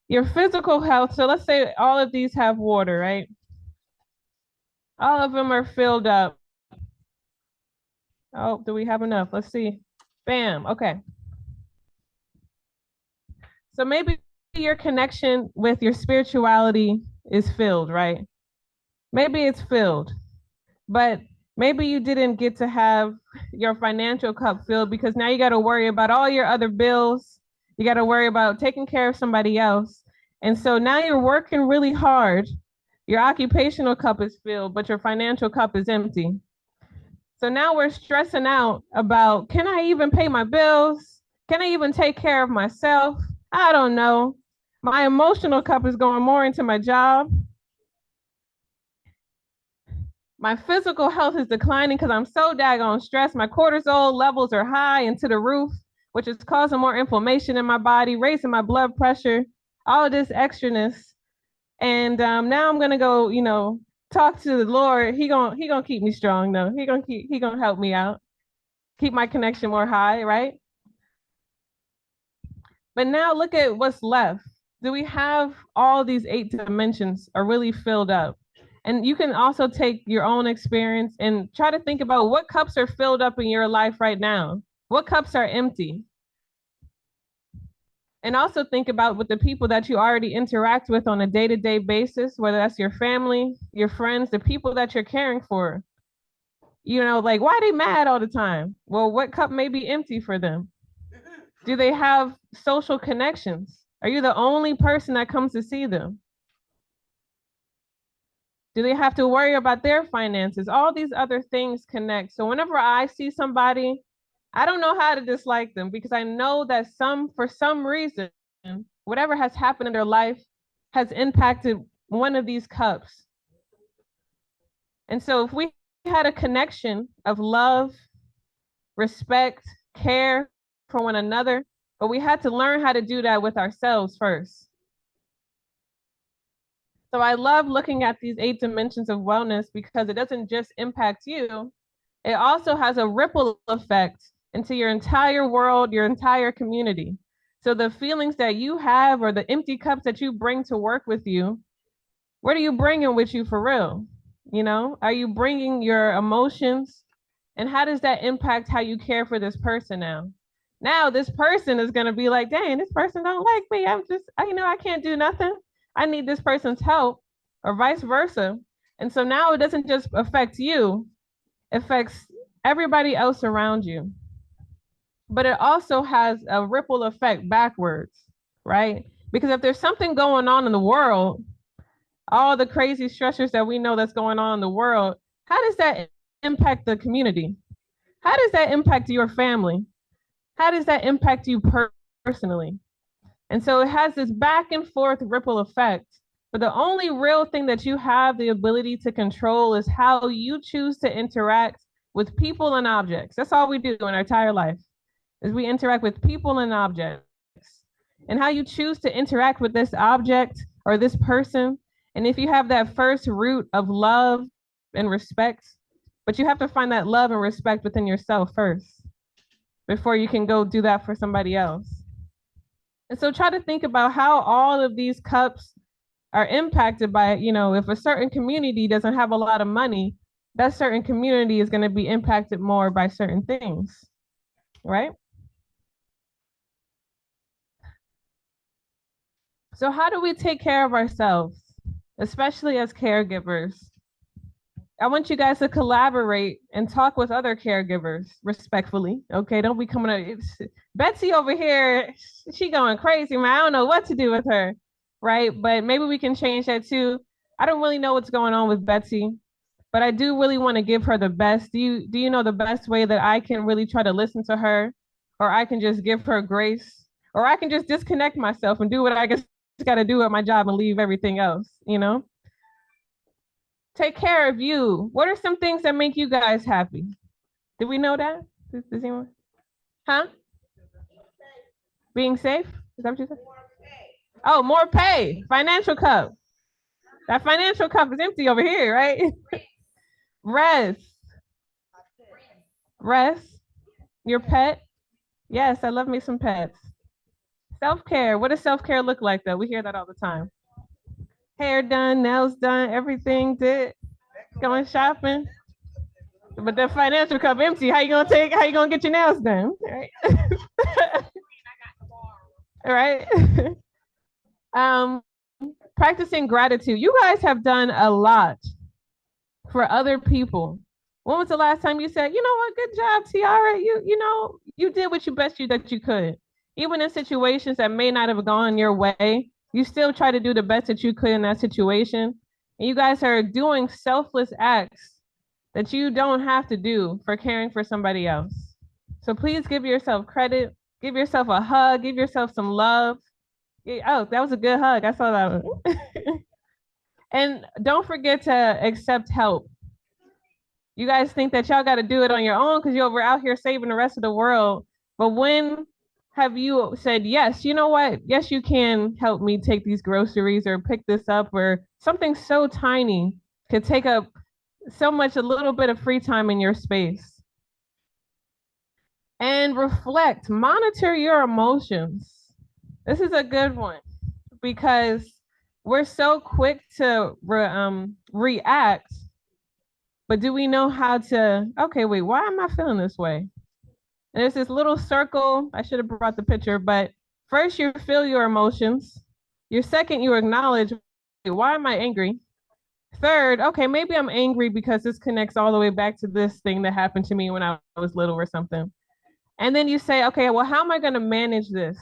Your physical health, so let's say all of these have water, right? All of them are filled up. Oh, do we have enough? Let's see. Bam, okay. So maybe your connection with your spirituality is filled, right? Maybe it's filled, but maybe you didn't get to have your financial cup filled because now you got to worry about all your other bills. You got to worry about taking care of somebody else. And so now you're working really hard. Your occupational cup is filled, but your financial cup is empty. So now we're stressing out about, can I even pay my bills? Can I even take care of myself? I don't know. My emotional cup is going more into my job. My physical health is declining because I'm so daggone stressed. My cortisol levels are high and to the roof, which is causing more inflammation in my body, raising my blood pressure, all of this extraness. And now I'm gonna go, talk to the Lord. He gonna keep me strong though. He gonna help me out, keep my connection more high, right? But now look at what's left. Do we have all these 8 dimensions are really filled up? And you can also take your own experience and try to think about what cups are filled up in your life right now. What cups are empty? And also think about with the people that you already interact with on a day-to-day basis, whether that's your family, your friends, the people that you're caring for. Like, why are they mad all the time? Well, what cup may be empty for them? Do they have social connections? Are you the only person that comes to see them? Do they have to worry about their finances? All these other things connect. So whenever I see somebody, I don't know how to dislike them because I know that for some reason, whatever has happened in their life has impacted one of these cups. And so if we had a connection of love, respect, care for one another, but we had to learn how to do that with ourselves first. So I love looking at these 8 dimensions of wellness because it doesn't just impact you, it also has a ripple effect into your entire world, your entire community. So the feelings that you have or the empty cups that you bring to work with you, what are you bringing with you for real? Are you bringing your emotions? And how does that impact how you care for this person now? Now this person is going to be like, dang, this person don't like me. I can't do nothing. I need this person's help, or vice versa. And so now it doesn't just affect you, it affects everybody else around you. But it also has a ripple effect backwards, right? Because if there's something going on in the world, all the crazy stressors that we know that's going on in the world, how does that impact the community? How does that impact your family? How does that impact you personally? And so it has this back and forth ripple effect. But the only real thing that you have the ability to control is how you choose to interact with people and objects. That's all we do in our entire life, is we interact with people and objects. And how you choose to interact with this object or this person. And if you have that first root of love and respect, but you have to find that love and respect within yourself first before you can go do that for somebody else. And so try to think about how all of these cups are impacted by, if a certain community doesn't have a lot of money, that certain community is going to be impacted more by certain things, right? So how do we take care of ourselves, especially as caregivers? I want you guys to collaborate and talk with other caregivers respectfully. Okay, don't be coming up. Betsy over here, she going crazy, man. I don't know what to do with her, right? But maybe we can change that too. I don't really know what's going on with Betsy, but I do really want to give her the best. Do you know the best way that I can really try to listen to her, or I can just give her grace, or I can just disconnect myself and do what I guess got to do at my job and leave everything else, you know? Take care of you. What are some things that make you guys happy? Did we know that? Does anyone? Huh? Being safe? Is that what you said? Oh, more pay. Financial cup. That financial cup is empty over here, right? Rest. Rest. Your pet. Yes, I love me some pets. Self-care. What does self-care look like though? We hear that all the time. Hair done, nails done, everything did. Going shopping. But the financial cup empty. How you gonna get your nails done? Right. Right. Practicing gratitude. You guys have done a lot for other people. When was the last time you said, you know what, good job, Tiara. You did what that you could. Even in situations that may not have gone your way, you still try to do the best that you could in that situation. And you guys are doing selfless acts that you don't have to do for caring for somebody else. So please give yourself credit, give yourself a hug, give yourself some love. Oh, that was a good hug. I saw that one. And don't forget to accept help. You guys think that y'all got to do it on your own because you're out here saving the rest of the world. But when have you said, yes, you know what? Yes, you can help me take these groceries or pick this up, or something so tiny could take up so much, a little bit of free time in your space. And reflect, monitor your emotions. This is a good one because we're so quick to react, but do we know how to, okay, wait, why am I feeling this way? And there's this little circle, I should have brought the picture, but first you feel your emotions. Your second, you acknowledge, why am I angry? Third, okay, maybe I'm angry because this connects all the way back to this thing that happened to me when I was little or something. And then you say, okay, well, how am I going to manage this?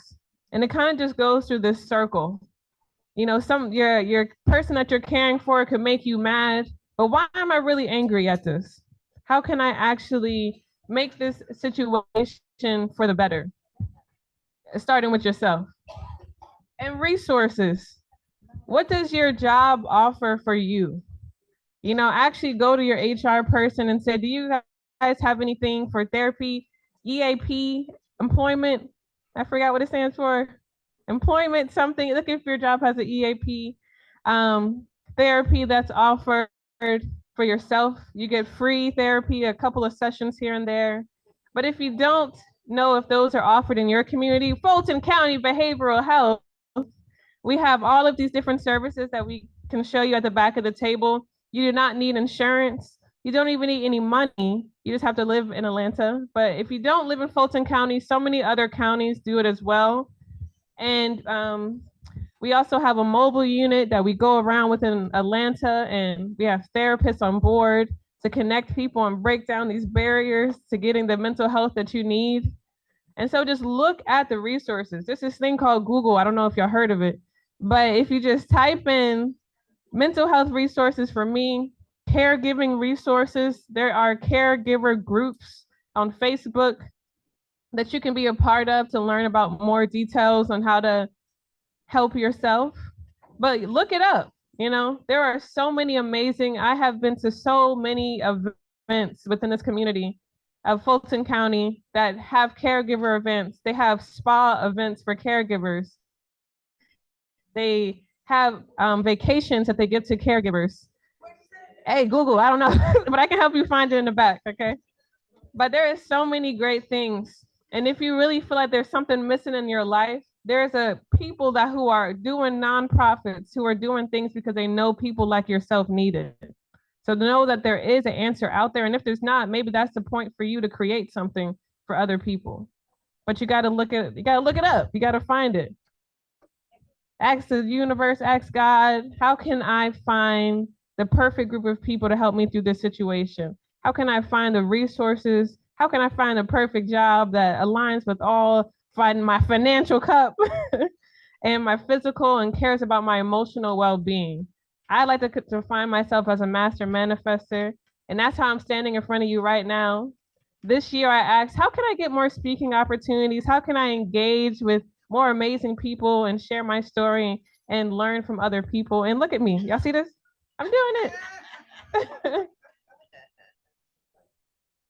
And it kind of just goes through this circle. You know, your person that you're caring for could make you mad, but why am I really angry at this? How can I actually make this situation for the better? Starting with yourself. And resources. What does your job offer for you? You know, actually go to your HR person and say, do you guys have anything for therapy, EAP, employment? I forgot what it stands for. Employment something. Look if your job has an EAP. Therapy that's offered for yourself. You get free therapy, a couple of sessions here and there. But if you don't know if those are offered in your community, Fulton County Behavioral Health, we have all of these different services that we can show you at the back of the table. You do not need insurance. You don't even need any money. You just have to live in Atlanta. But if you don't live in Fulton County, so many other counties do it as well. And we also have a mobile unit that we go around within Atlanta, and we have therapists on board to connect people and break down these barriers to getting the mental health that you need. And so just look at the resources. There's this thing called Google. I don't know if y'all heard of it, but if you just type in mental health resources for me, caregiving resources, there are caregiver groups on Facebook that you can be a part of to learn about more details on how to help yourself. But look it up. You know, there are so many amazing, I have been to so many events within this community of Fulton County that have caregiver events. They have spa events for caregivers. They have vacations that they give to caregivers. Hey, Google, I don't know, but I can help you find it in the back, okay? But there is so many great things. And if you really feel like there's something missing in your life, there's a people that who are doing nonprofits, who are doing things because they know people like yourself need it. So to know that there is an answer out there. And if there's not, maybe that's the point for you to create something for other people. But you got to look it up. You got to find it. Ask the universe, ask God, how can I find the perfect group of people to help me through this situation? How can I find the resources? How can I find a perfect job that aligns with all my financial cup and my physical and cares about my emotional well-being? I like to define myself as a master manifester, and that's how I'm standing in front of you right now. This year I asked, how can I get more speaking opportunities? How can I engage with more amazing people and share my story and learn from other people? And look at me. Y'all see this? I'm doing it.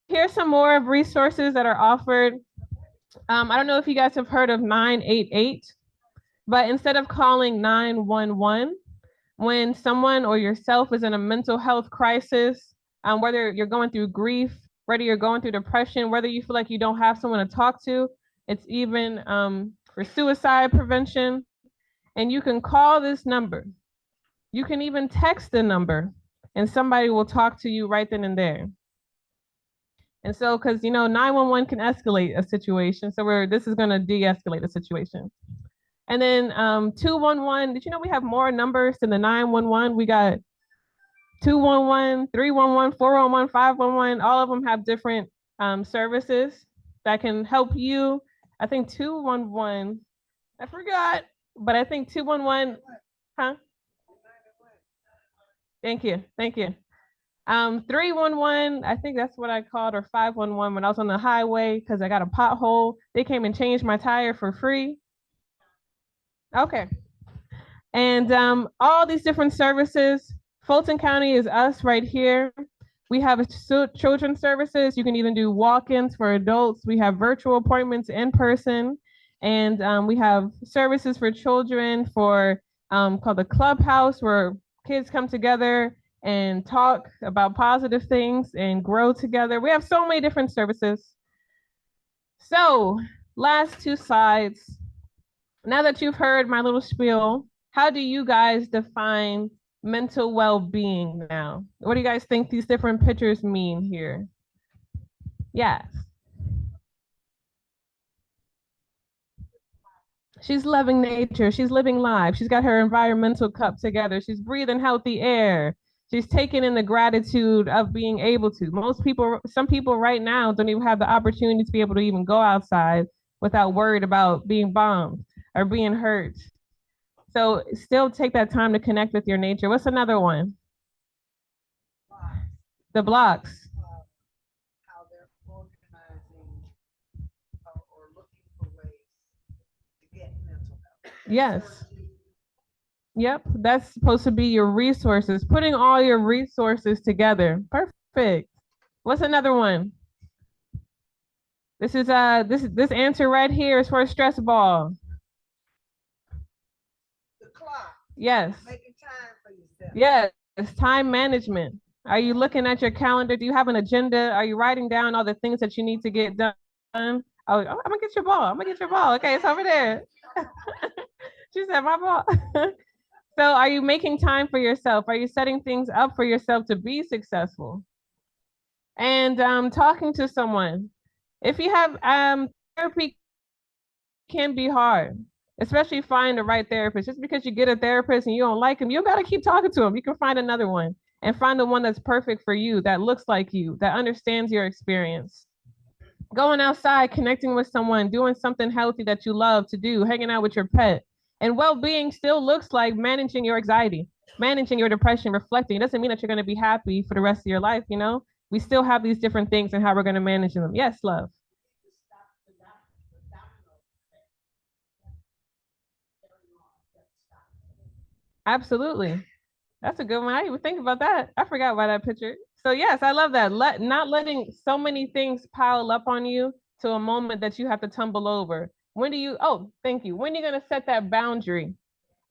Here's some more of resources that are offered. I don't know if you guys have heard of 988, but instead of calling 911, when someone or yourself is in a mental health crisis, whether you're going through grief, whether you're going through depression, whether you feel like you don't have someone to talk to, it's even for suicide prevention. And you can call this number. You can even text the number and somebody will talk to you right then and there. And so, because 911 can escalate a situation, so this is going to de-escalate a situation. And then 211, did you know we have more numbers than the 911? We got 211, 311, 411, 511. All of them have different services that can help you. I think 211, I forgot, but I think 211, huh? Thank you. 311, I think that's what I called, or 511 when I was on the highway because I got a pothole. They came and changed my tire for free. Okay. And all these different services. Fulton County is us right here. We have children's services. You can even do walk-ins for adults. We have virtual appointments in person. And we have services for children called the Clubhouse, where kids come together and talk about positive things and grow together. We have so many different services. So, last two slides. Now that you've heard my little spiel, how do you guys define mental well-being now? What do you guys think these different pictures mean here? Yes. She's loving nature. She's living life. She's got her environmental cup together. She's breathing healthy air. She's taking in the gratitude of being able to. Some people right now don't even have the opportunity to be able to even go outside without worried about being bombed or being hurt. So still take that time to connect with your nature. What's another one? The blocks. How they're organizing or looking for ways to get mental health. Yes. Yep, that's supposed to be your resources. Putting all your resources together. Perfect. What's another one? This is this answer right here is for a stress ball. The clock. Yes. Making time for yourself. Yes, time management. Are you looking at your calendar? Do you have an agenda? Are you writing down all the things that you need to get done? Oh, I'm gonna get your ball. Okay, it's over there. She said my ball. So are you making time for yourself? Are you setting things up for yourself to be successful? And talking to someone. If you have therapy can be hard, especially find the right therapist. Just because you get a therapist and you don't like him, you gotta keep talking to him. You can find another one and find the one that's perfect for you, that looks like you, that understands your experience. Going outside, connecting with someone, doing something healthy that you love to do, hanging out with your pet. And well-being still looks like managing your anxiety, managing your depression, reflecting. It doesn't mean that you're going to be happy for the rest of your life, We still have these different things and how we're going to manage them. Yes, love. Absolutely. That's a good one. I didn't even think about that. I forgot about that picture. So yes, I love that. Not letting so many things pile up on you to a moment that you have to tumble over. Thank you. When are you going to set that boundary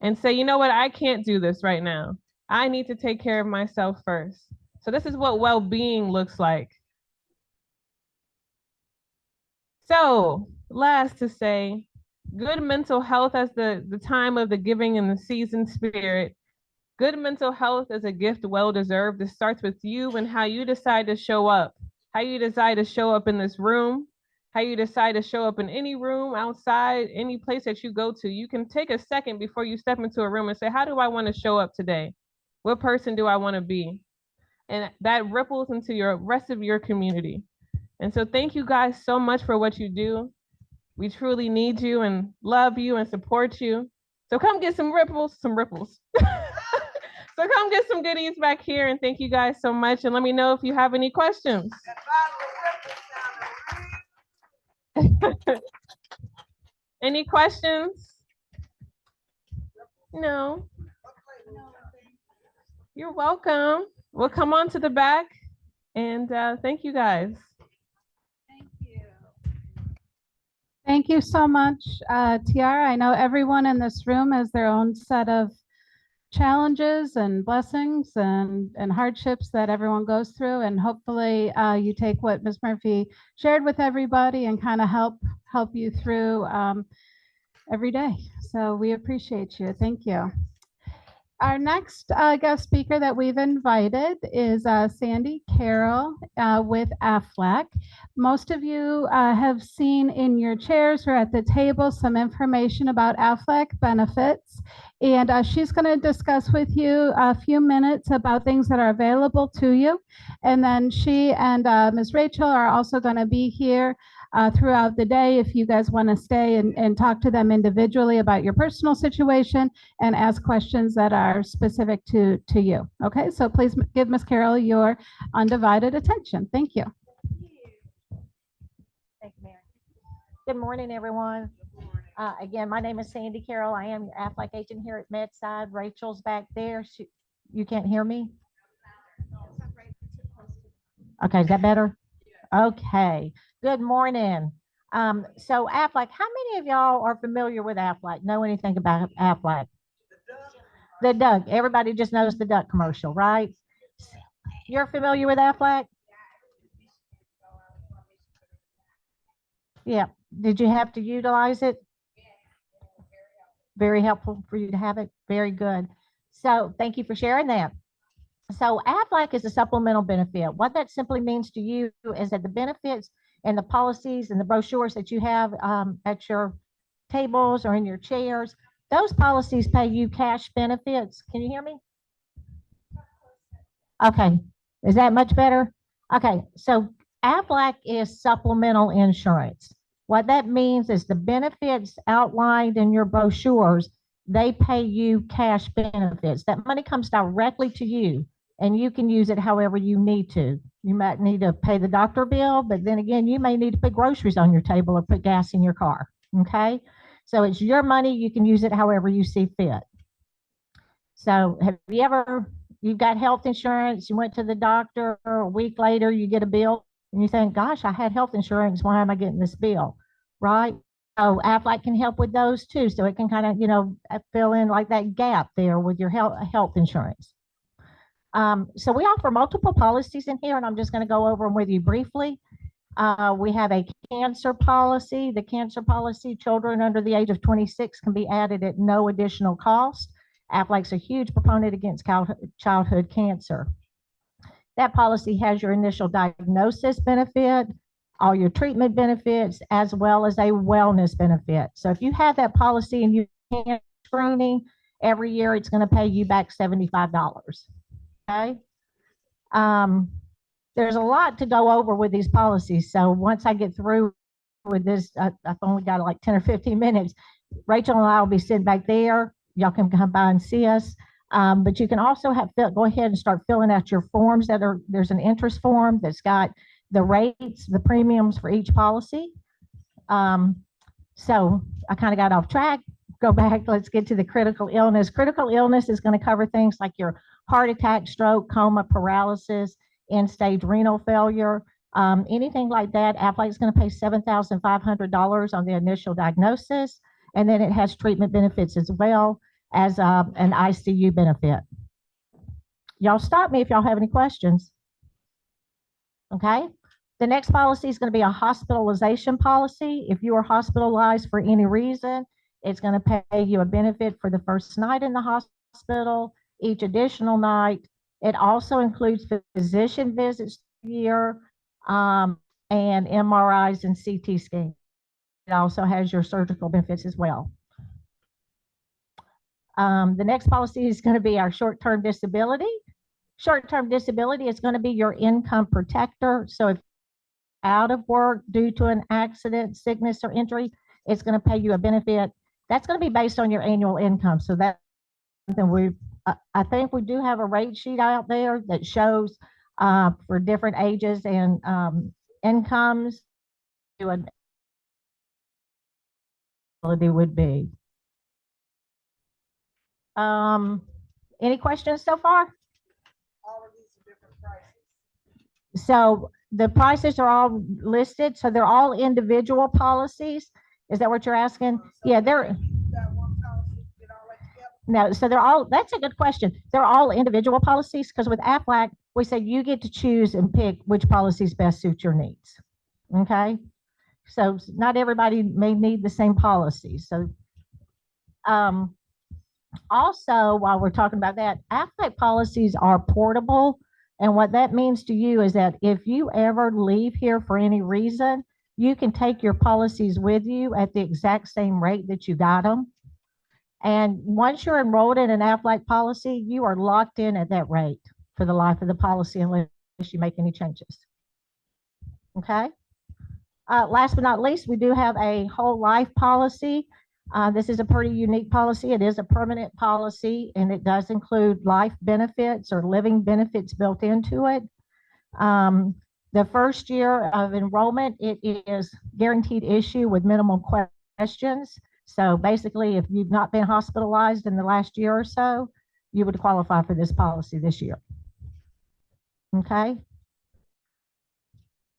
and say, you know what, I can't do this right now. I need to take care of myself first. So this is what well-being looks like. So last to say, good mental health as the time of the giving and the season spirit. Good mental health is a gift well-deserved. It starts with you and how you decide to show up, how you decide to show up in this room, how you decide to show up in any room, outside, any place that you go to. You can take a second before you step into a room and say, how do I want to show up today? What person do I want to be? And that ripples into your rest of your community. And so thank you guys so much for what you do. We truly need you and love you and support you. So come get some ripples. So come get some goodies back here, and thank you guys so much. And let me know if you have any questions. Any questions? No. You're welcome. We'll come on to the back, and thank you guys. Thank you so much, Tiara. I know everyone in this room has their own set of challenges and blessings and hardships that everyone goes through. And hopefully you take what Ms. Murphy shared with everybody and kind of help you through every day. So we appreciate you. Thank you. Our next guest speaker that we've invited is Sandy Carroll with AFLAC. Most of you have seen in your chairs or at the table some information about AFLAC benefits. And she's going to discuss with you a few minutes about things that are available to you. And then she and Ms. Rachel are also going to be here throughout the day if you guys want to stay and talk to them individually about your personal situation and ask questions that are specific to you. Okay, so please give Ms. Carroll your undivided attention. Thank you. Thank you, Mary. Good morning, everyone. Again, my name is Sandy Carroll. I am your AFLAC agent here at Medside. Rachel's back there. You can't hear me? Okay, is that better? Okay, good morning. So AFLAC, how many of y'all are familiar with AFLAC, know anything about AFLAC? The duck, everybody just knows the duck commercial, right? You're familiar with AFLAC? Yeah, did you have to utilize it? Very helpful for you to have it, very good. So thank you for sharing that. So AFLAC is a supplemental benefit. What that simply means to you is that the benefits and the policies and the brochures that you have at your tables or in your chairs, those policies pay you cash benefits. Can you hear me? Okay, is that much better? Okay, so AFLAC is supplemental insurance. What that means is the benefits outlined in your brochures, they pay you cash benefits. That money comes directly to you and you can use it however you need to. You might need to pay the doctor bill, but then again, you may need to put groceries on your table or put gas in your car, okay? So it's your money, you can use it however you see fit. So have you ever, you've got health insurance, you went to the doctor, a week later you get a bill and you think, gosh, I had health insurance, why am I getting this bill, right? So AFLAC can help with those too. So it can kind of, you know, fill in like that gap there with your health insurance. So we offer multiple policies in here, and I'm just going to go over them with you briefly. We have a cancer policy. The cancer policy, children under the age of 26 can be added at no additional cost. AFLAC's a huge proponent against childhood cancer. That policy has your initial diagnosis benefit, all your treatment benefits, as well as a wellness benefit. So if you have that policy and you cancer screening, every year it's going to pay you back $75. Okay. There's a lot to go over with these policies. So once I get through with this, I've only got like 10 or 15 minutes. Rachel and I will be sitting back there. Y'all can come by and see us. But you can also go ahead and start filling out your forms there's an interest form that's got the rates, the premiums for each policy. So I kind of got off track. Go back, let's get to the critical illness. Critical illness is going to cover things like your heart attack, stroke, coma, paralysis, end-stage renal failure, anything like that. AFLAC is going to pay $7,500 on the initial diagnosis, and then it has treatment benefits as well as an ICU benefit. Y'all stop me if y'all have any questions. Okay. The next policy is going to be a hospitalization policy. If you are hospitalized for any reason, it's going to pay you a benefit for the first night in the hospital, each additional night. It also includes physician visits a year, and and MRIs and CT scans. It also has your surgical benefits as well. The next policy is going to be our short-term disability. Short-term disability is going to be your income protector. So if out of work due to an accident, sickness, or injury, it's going to pay you a benefit. That's going to be based on your annual income. So that's something I think we do have a rate sheet out there that shows for different ages and incomes what ability would be. Any questions so far? All of these are different prices. So the prices are all listed. So they're all individual policies. Is that what you're asking? Yeah, they're. You got one policy, get all that together. No, so they're all, that's a good question. They're all individual policies because with Aflac, we say you get to choose and pick which policies best suit your needs. Okay. So not everybody may need the same policy. So also, while we're talking about that, Aflac policies are portable. And what that means to you is that if you ever leave here for any reason, you can take your policies with you at the exact same rate that you got them. And once you're enrolled in an Aflac policy, you are locked in at that rate for the life of the policy unless you make any changes. Okay. Last but not least, we do have a whole life policy. This is a pretty unique policy. It is a permanent policy, and it does include life benefits or living benefits built into it. The first year of enrollment, it is guaranteed issue with minimal questions. So basically, if you've not been hospitalized in the last year or so, you would qualify for this policy this year. Okay.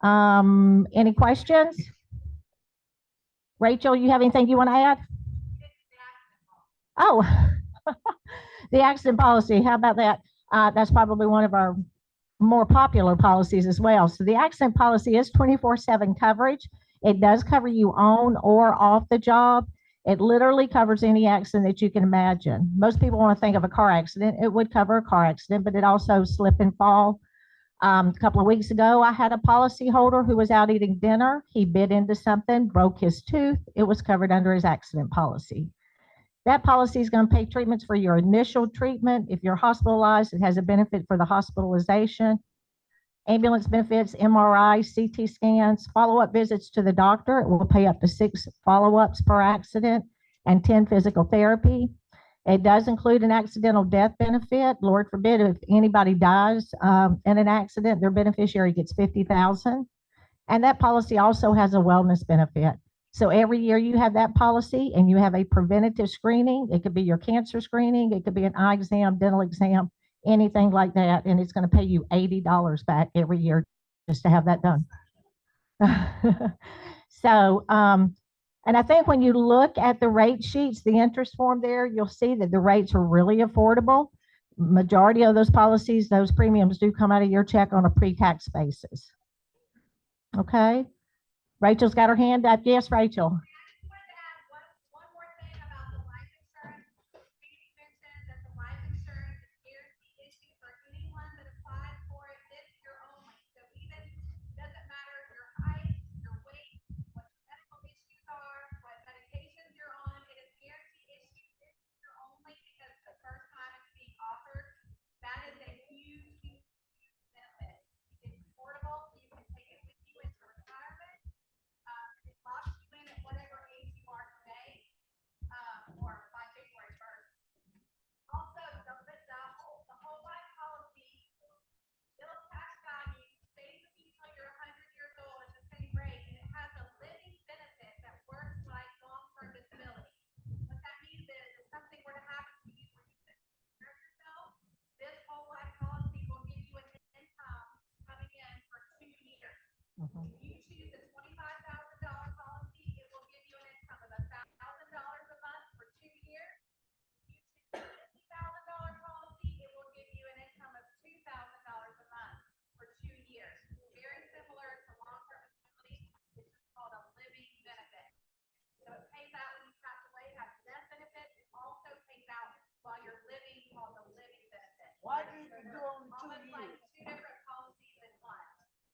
Any questions? Rachel, you have anything you want to add? Oh, the accident policy. How about that? That's probably one of our more popular policies as well. So the accident policy is 24/7 coverage. It does cover you on or off the job. It literally covers any accident that you can imagine. Most people want to think of a car accident. It would cover a car accident, but it also slip and fall. A couple of weeks ago, I had a policy holder who was out eating dinner. He bit into something, broke his tooth. It was covered under his accident policy. That policy is going to pay treatments for your initial treatment. If you're hospitalized, it has a benefit for the hospitalization. Ambulance benefits, MRI, CT scans, follow-up visits to the doctor. It will pay up to 6 follow-ups per accident and 10 physical therapy. It does include an accidental death benefit. Lord forbid, if anybody dies in an accident, their beneficiary gets $50,000. And that policy also has a wellness benefit. So every year you have that policy and you have a preventative screening. It could be your cancer screening. It could be an eye exam, dental exam, anything like that. And it's going to pay you $80 back every year just to have that done. So, and I think when you look at the rate sheets, the interest form there, you'll see that the rates are really affordable. Majority of those policies, those premiums do come out of your check on a pre-tax basis. Okay. Rachel's got her hand up. Yes, Rachel. If you choose a $25,000 policy, it will give you an income of $1,000 a month for 2 years. If you choose a $50,000 policy, it will give you an income of $2,000 a month for 2 years. Very similar to long-term disability. It's just called a living benefit. So it pays out when you pass away, has a death benefit. It also pays out while you're living, called the living benefit. Why do you do only 2 years? Almost like 2 different policies in one.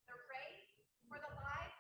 The rate for the life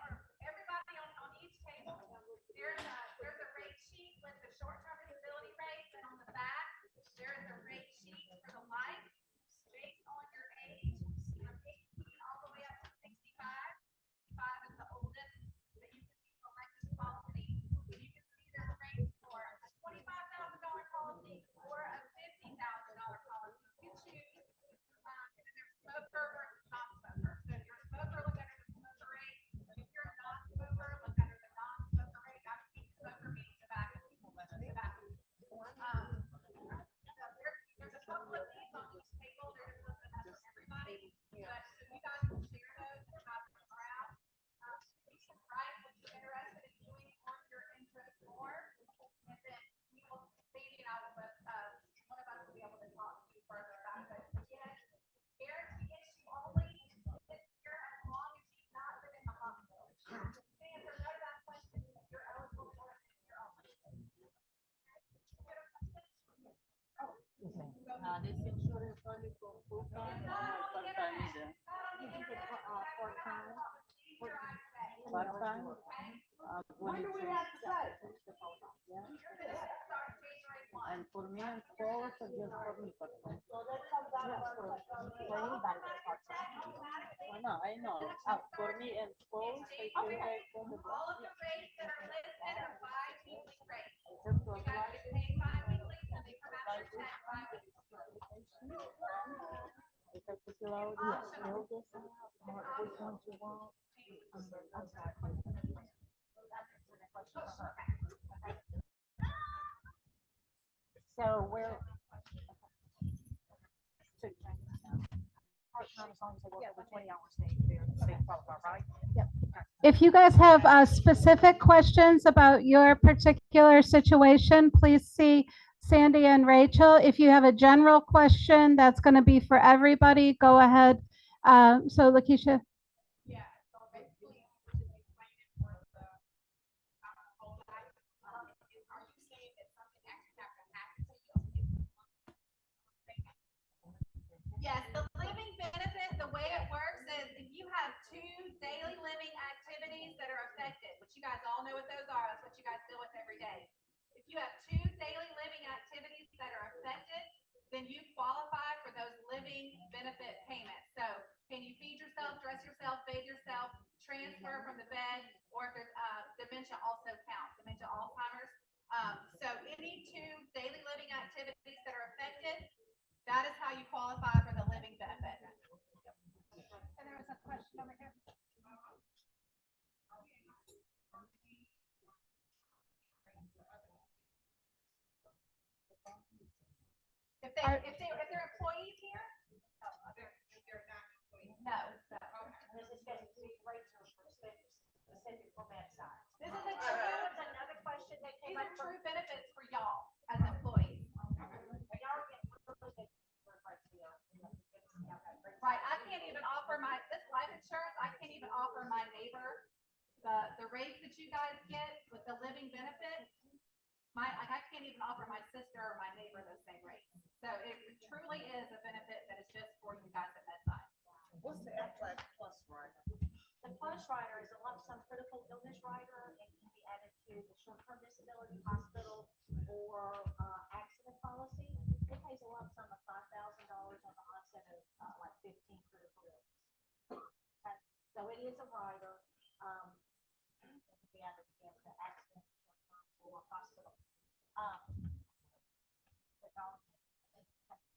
This insurance only for full time or part time either? Part time. Part time? What is it? Yeah. And for me and spouse or just for me part time? So that comes out for anybody that's part time. Oh, no, I know. For me and spouse, I pay like for the All of the rates that are listed are bi-weekly rates. just for You guys just pay bi-weekly, so they come out your check bi-weekly. I have to fill out this, which ones you want. So we're. Part-time, as long as they work over 20 hours, they qualify, right? If you guys have specific questions about your particular situation, please see Sandy and Rachel. If you have a general question that's going to be for everybody, go ahead. So Lakeisha. Yeah, so basically, we're just explaining for the whole life. Are you saying that something actually have to happen to you? Yes, the living benefit, the way it works is if you have 2 daily living activities that are affected, which you guys all know what those are, that's what you guys deal with every day. If you have 2 daily living activities that are affected, then you qualify for those living benefit payments. So can you feed yourself, dress yourself, bathe yourself, transfer from the bed, or if there's dementia also counts, dementia, Alzheimer's. So any 2 daily living activities that are affected, that is how you qualify for the living benefit. And there was a question over here. If they're employees here? No, they're not employees. No. This is specific rates or specific for that side. This is a There was another question that these came are up from. true benefits for y'all as employees. Right, I can't even offer this life insurance, I can't even offer my neighbor the rates that you guys get with the living benefit. I can't even offer my sister or my neighbor those same rates. So it truly is a benefit that is just for you guys at that time. What's the Aflac Plus rider? The plus rider is a lump sum critical illness rider and can be added to the short-term disability hospital or accident policy. It pays a lump sum of $5,000 on the onset of like 15 critical illness. Okay. So it is a rider. It can be added against the accident or hospital.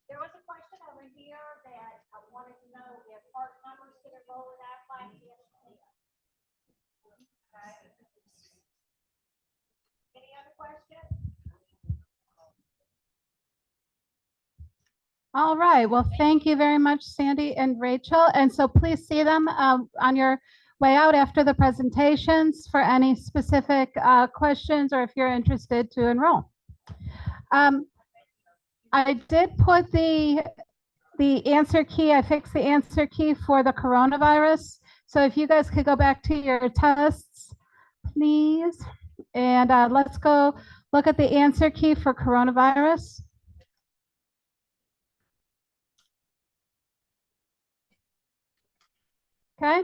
There was a question over here that I wanted to know if part-timers could enroll in Aflac. Yes, they can. Okay. Any other questions? All right. Well, thank you very much, Sandy and Rachel. And so please see them on your way out after the presentations for any specific questions or if you're interested to enroll. I did put the answer key, I fixed the answer key for the coronavirus. So if you guys could go back to your tests, please. And let's go look at the answer key for coronavirus. Okay,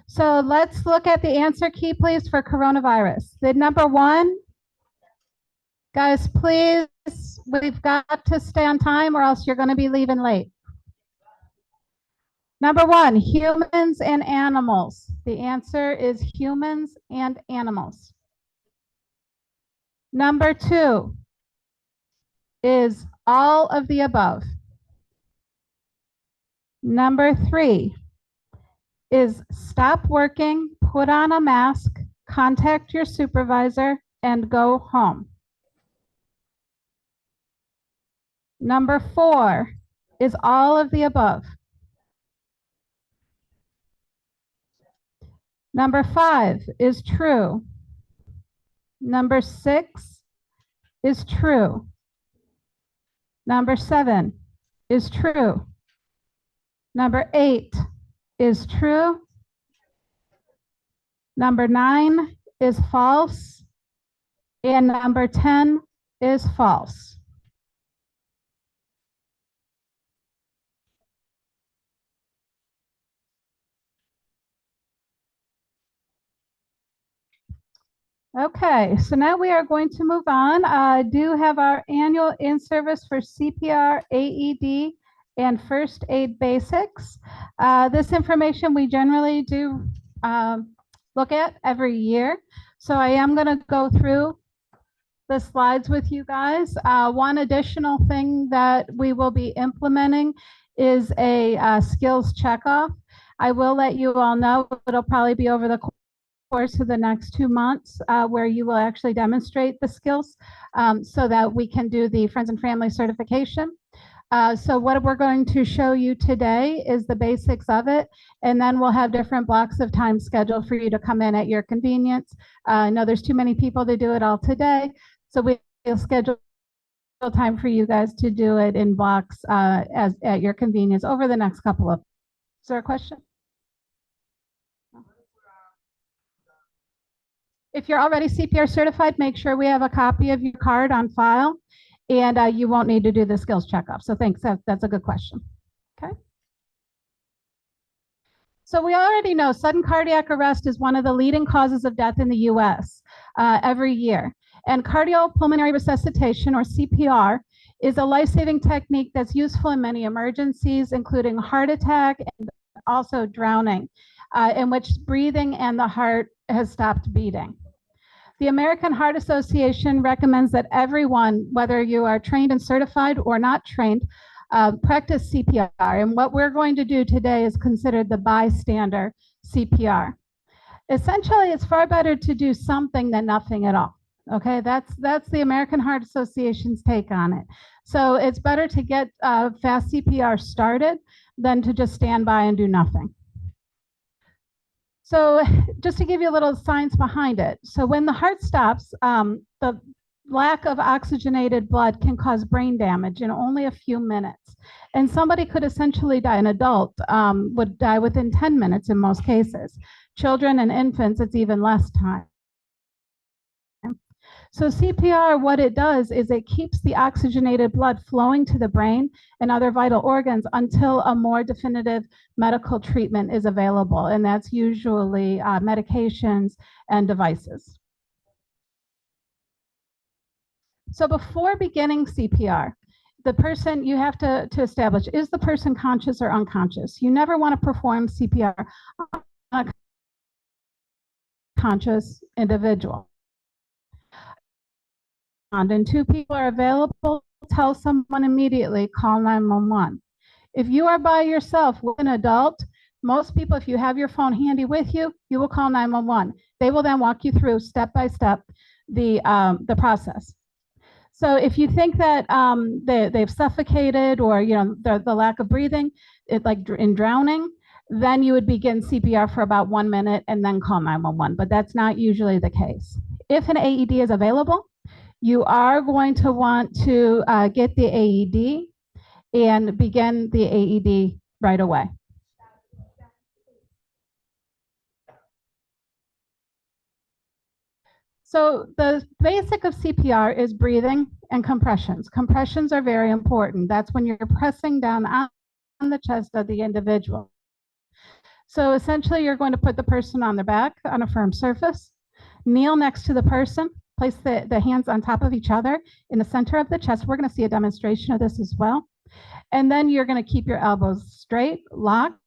so let's look at the answer key, please, for coronavirus. The number 1, guys, please, we've got to stay on time or else you're going to be leaving late. Number 1, humans and animals. The answer is humans and animals. Number 2 is all of the above. Number 3 is stop working, put on a mask, contact your supervisor, and go home. Number 4 is all of the above. Number 5 is true. Number 6 is true. Number 7 is true. Number 8 is true. Number 9 is false. And number 10 is false. Okay, so now we are going to move on. I do have our annual in-service for CPR, AED, and first aid basics. This information we generally do look at every year. So I am going to go through the slides with you guys. One additional thing that we will be implementing is a skills checkoff. I will let you all know it'll probably be over the course of the next 2 months where you will actually demonstrate the skills so that we can do the friends and family certification. So what we're going to show you today is the basics of it, and then we'll have different blocks of time scheduled for you to come in at your convenience. I know there's too many people to do it all today, so we'll schedule time for you guys to do it in blocks as at your convenience over the next couple of. Is there a question? If you're already CPR certified, make sure we have a copy of your card on file, and you won't need to do the skills checkup. So thanks, that's a good question. Okay. So we already know sudden cardiac arrest is one of the leading causes of death in the US every year. And cardiopulmonary resuscitation, or CPR, is a life-saving technique that's useful in many emergencies, including heart attack and also drowning, in which breathing and the heart has stopped beating. The American Heart Association recommends that everyone, whether you are trained and certified or not trained, practice CPR. And what we're going to do today is considered the bystander CPR. Essentially, it's far better to do something than nothing at all. Okay, that's the American Heart Association's take on it. So it's better to get fast CPR started than to just stand by and do nothing. So just to give you a little science behind it. So when the heart stops, the lack of oxygenated blood can cause brain damage in only a few minutes. And somebody could essentially die. An adult would die within 10 minutes in most cases. Children and infants, it's even less time. So CPR, what it does is it keeps the oxygenated blood flowing to the brain and other vital organs until a more definitive medical treatment is available. And that's usually medications and devices. So before beginning CPR, the person, you have to establish, is the person conscious or unconscious? You never want to perform CPR on a conscious individual. And 2 people are available, tell someone immediately, call 911. If you are by yourself with an adult, most people, if you have your phone handy with you, you will call 911. They will then walk you through step by step the process. So if you think that they've suffocated or the lack of breathing, like in drowning, then you would begin CPR for about 1 minute and then call 911. But that's not usually the case. If an AED is available, you are going to want to get the AED and begin the AED right away. So the basic of CPR is breathing and compressions. Compressions are very important. That's when you're pressing down on the chest of the individual. So essentially, you're going to put the person on their back on a firm surface, kneel next to the person, place the hands on top of each other in the center of the chest. We're going to see a demonstration of this as well. And then you're going to keep your elbows straight, locked.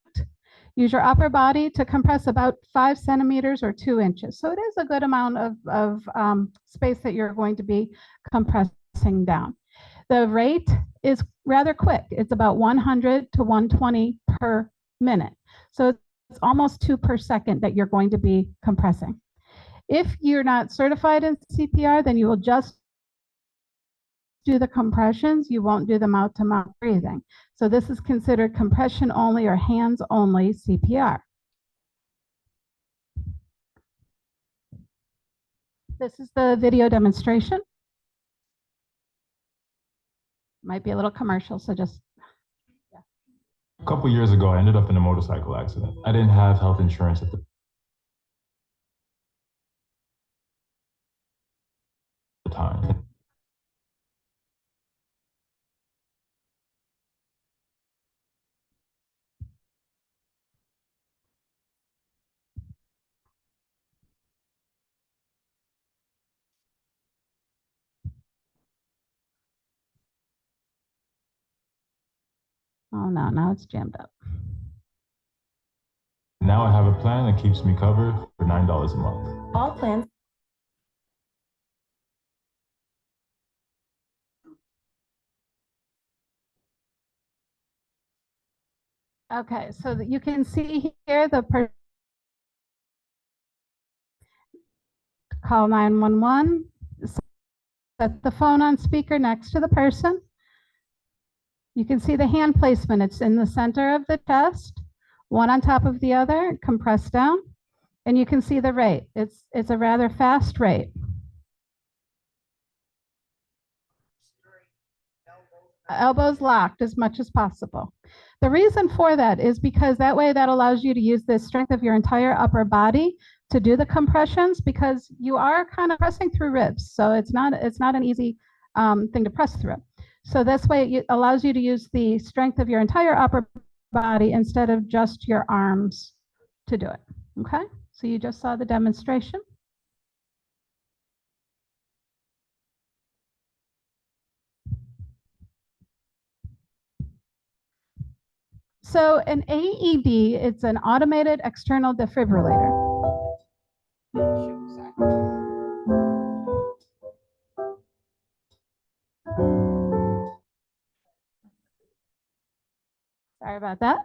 Use your upper body to compress about 5 centimeters or 2 inches. So it is a good amount of space that you're going to be compressing down. The rate is rather quick. It's about 100 to 120 per minute. So it's almost 2 per second that you're going to be compressing. If you're not certified in CPR, then you will just do the compressions. You won't do the mouth-to-mouth breathing. So this is considered compression only or hands only CPR. This is the video demonstration. Might be a little commercial, so just. A couple years ago, I ended up in a motorcycle accident. I didn't have health insurance at the time. Oh no, now it's jammed up. Now I have a plan that keeps me covered for $9 a month. All plans. Okay, so that you can see here the call 911, set the phone on speaker next to the person. You can see the hand placement. It's in the center of the chest, one on top of the other, compressed down, and you can see the rate. It's a rather fast rate. Elbows locked as much as possible. The reason for that is because that way that allows you to use the strength of your entire upper body to do the compressions, because you are kind of pressing through ribs. So it's not an easy thing to press through. So this way it allows you to use the strength of your entire upper body instead of just your arms to do it. Okay, so you just saw the demonstration. So an AED, it's an automated external defibrillator. Sorry about that.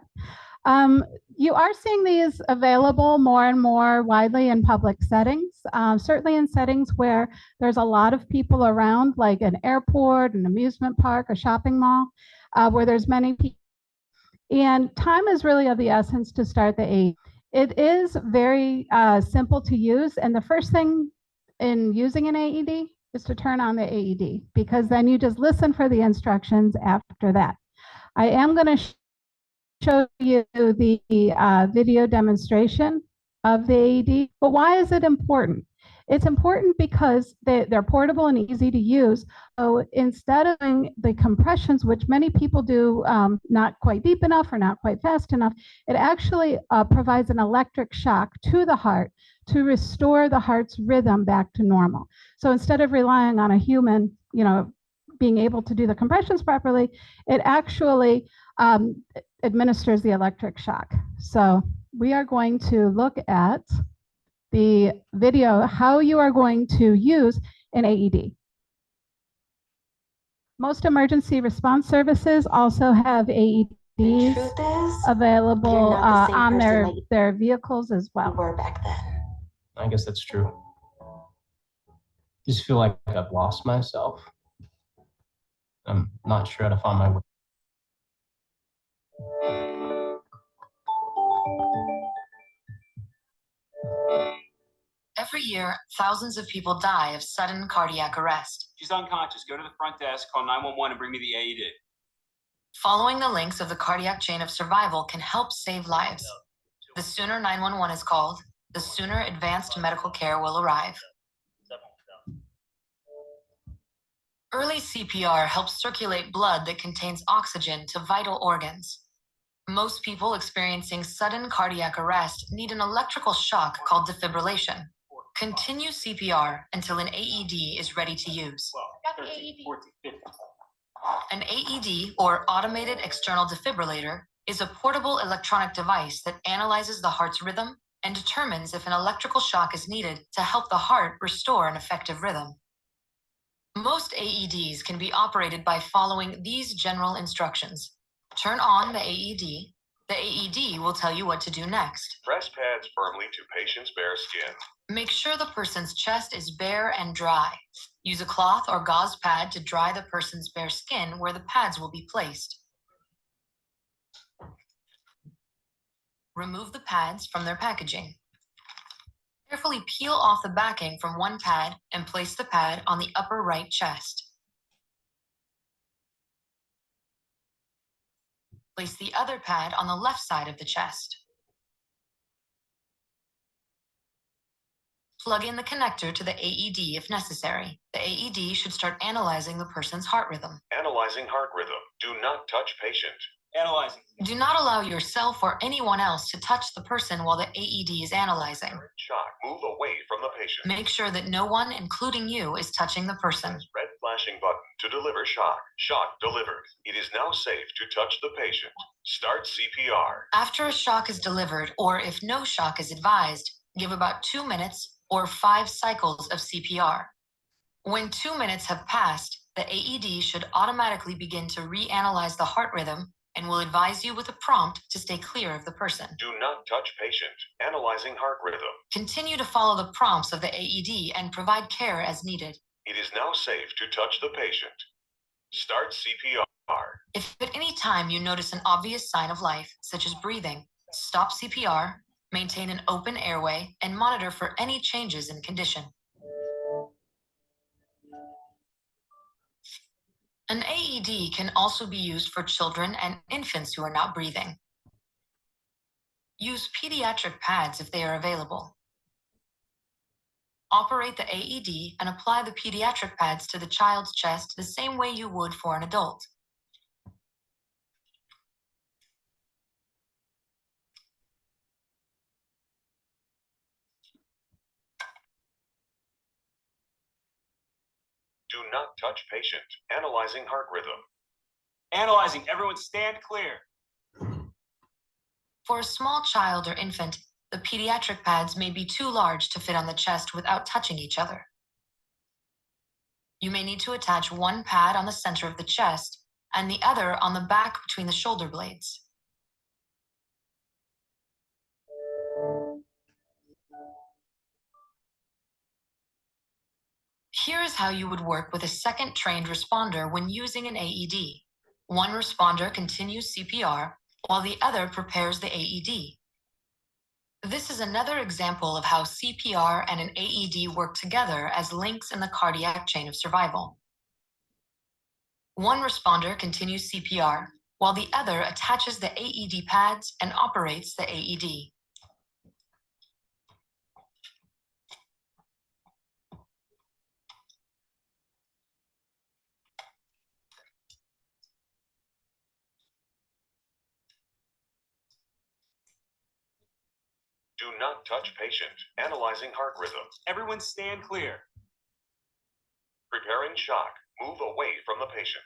You are seeing these available more and more widely in public settings, certainly in settings where there's a lot of people around, like an airport, an amusement park, a shopping mall, where there's many people. And time is really of the essence to start the AED. It is very simple to use. And the first thing in using an AED is to turn on the AED, because then you just listen for the instructions after that. I am going to show you the video demonstration of the AED, but why is it important? It's important because they're portable and easy to use. So instead of doing the compressions, which many people do not quite deep enough or not quite fast enough, it actually provides an electric shock to the heart to restore the heart's rhythm back to normal. So instead of relying on a human, being able to do the compressions properly, it actually administers the electric shock. So we are going to look at the video, how you are going to use an AED. Most emergency response services also have AEDs available on their vehicles as well. Were back then. I guess that's true. Just feel like I've lost myself. I'm not sure how to find my way. Every year, thousands of people die of sudden cardiac arrest. She's unconscious. Go to the front desk, call 911 and bring me the AED. Following the links of the cardiac chain of survival can help save lives. The sooner 911 is called, the sooner advanced medical care will arrive. Early CPR helps circulate blood that contains oxygen to vital organs. Most people experiencing sudden cardiac arrest need an electrical shock called defibrillation. Continue CPR until an AED is ready to use. An AED, or Automated External Defibrillator, is a portable electronic device that analyzes the heart's rhythm and determines if an electrical shock is needed to help the heart restore an effective rhythm. Most AEDs can be operated by following these general instructions. Turn on the AED. The AED will tell you what to do next. Press pads firmly to patient's bare skin. Make sure the person's chest is bare and dry. Use a cloth or gauze pad to dry the person's bare skin where the pads will be placed. Remove the pads from their packaging. Carefully peel off the backing from one pad and place the pad on the upper right chest. Place the other pad on the left side of the chest. Plug in the connector to the AED if necessary. The AED should start analyzing the person's heart rhythm. Analyzing heart rhythm. Do not touch patient. Analyzing. Do not allow yourself or anyone else to touch the person while the AED is analyzing. Shock. Move away from the patient. Make sure that no one, including you, is touching the person. Red flashing button to deliver shock. Shock delivered. It is now safe to touch the patient. Start CPR. After a shock is delivered, or if no shock is advised, give about 2 minutes or 5 cycles of CPR. When 2 minutes have passed, the AED should automatically begin to reanalyze the heart rhythm and will advise you with a prompt to stay clear of the person. Do not touch patient. Analyzing heart rhythm. Continue to follow the prompts of the AED and provide care as needed. It is now safe to touch the patient. Start CPR. If at any time you notice an obvious sign of life, such as breathing, stop CPR, maintain an open airway, and monitor for any changes in condition. An AED can also be used for children and infants who are not breathing. Use pediatric pads if they are available. Operate the AED and apply the pediatric pads to the child's chest the same way you would for an adult. Do not touch patient. Analyzing heart rhythm. Analyzing. Everyone stand clear. For a small child or infant, the pediatric pads may be too large to fit on the chest without touching each other. You may need to attach one pad on the center of the chest and the other on the back between the shoulder blades. Here is how you would work with a second trained responder when using an AED. One responder continues CPR while the other prepares the AED. This is another example of how CPR and an AED work together as links in the cardiac chain of survival. One responder continues CPR while the other attaches the AED pads and operates the AED. Do not touch patient. Analyzing heart rhythm. Everyone stand clear. Preparing shock. Move away from the patient.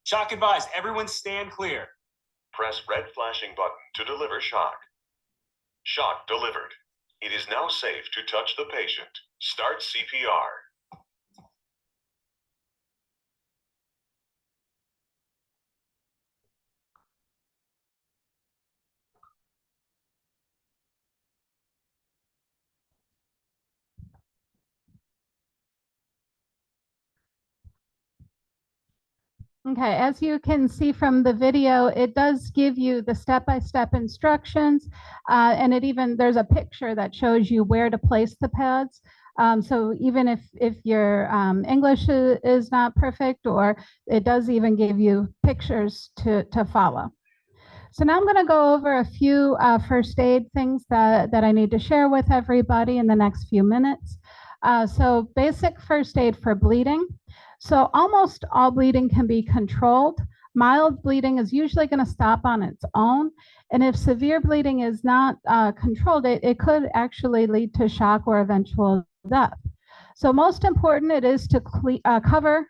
Shock advised. Everyone stand clear. Press red flashing button to deliver shock. Shock delivered. It is now safe to touch the patient. Start CPR. Okay, as you can see from the video, it does give you the step-by-step instructions, and there's a picture that shows you where to place the pads. So even if your English is not perfect, or it does even give you pictures to follow. So now I'm going to go over a few first aid things that I need to share with everybody in the next few minutes. So basic first aid for bleeding. So almost all bleeding can be controlled. Mild bleeding is usually going to stop on its own. And if severe bleeding is not controlled, it could actually lead to shock or eventual death. So most important, it is to cover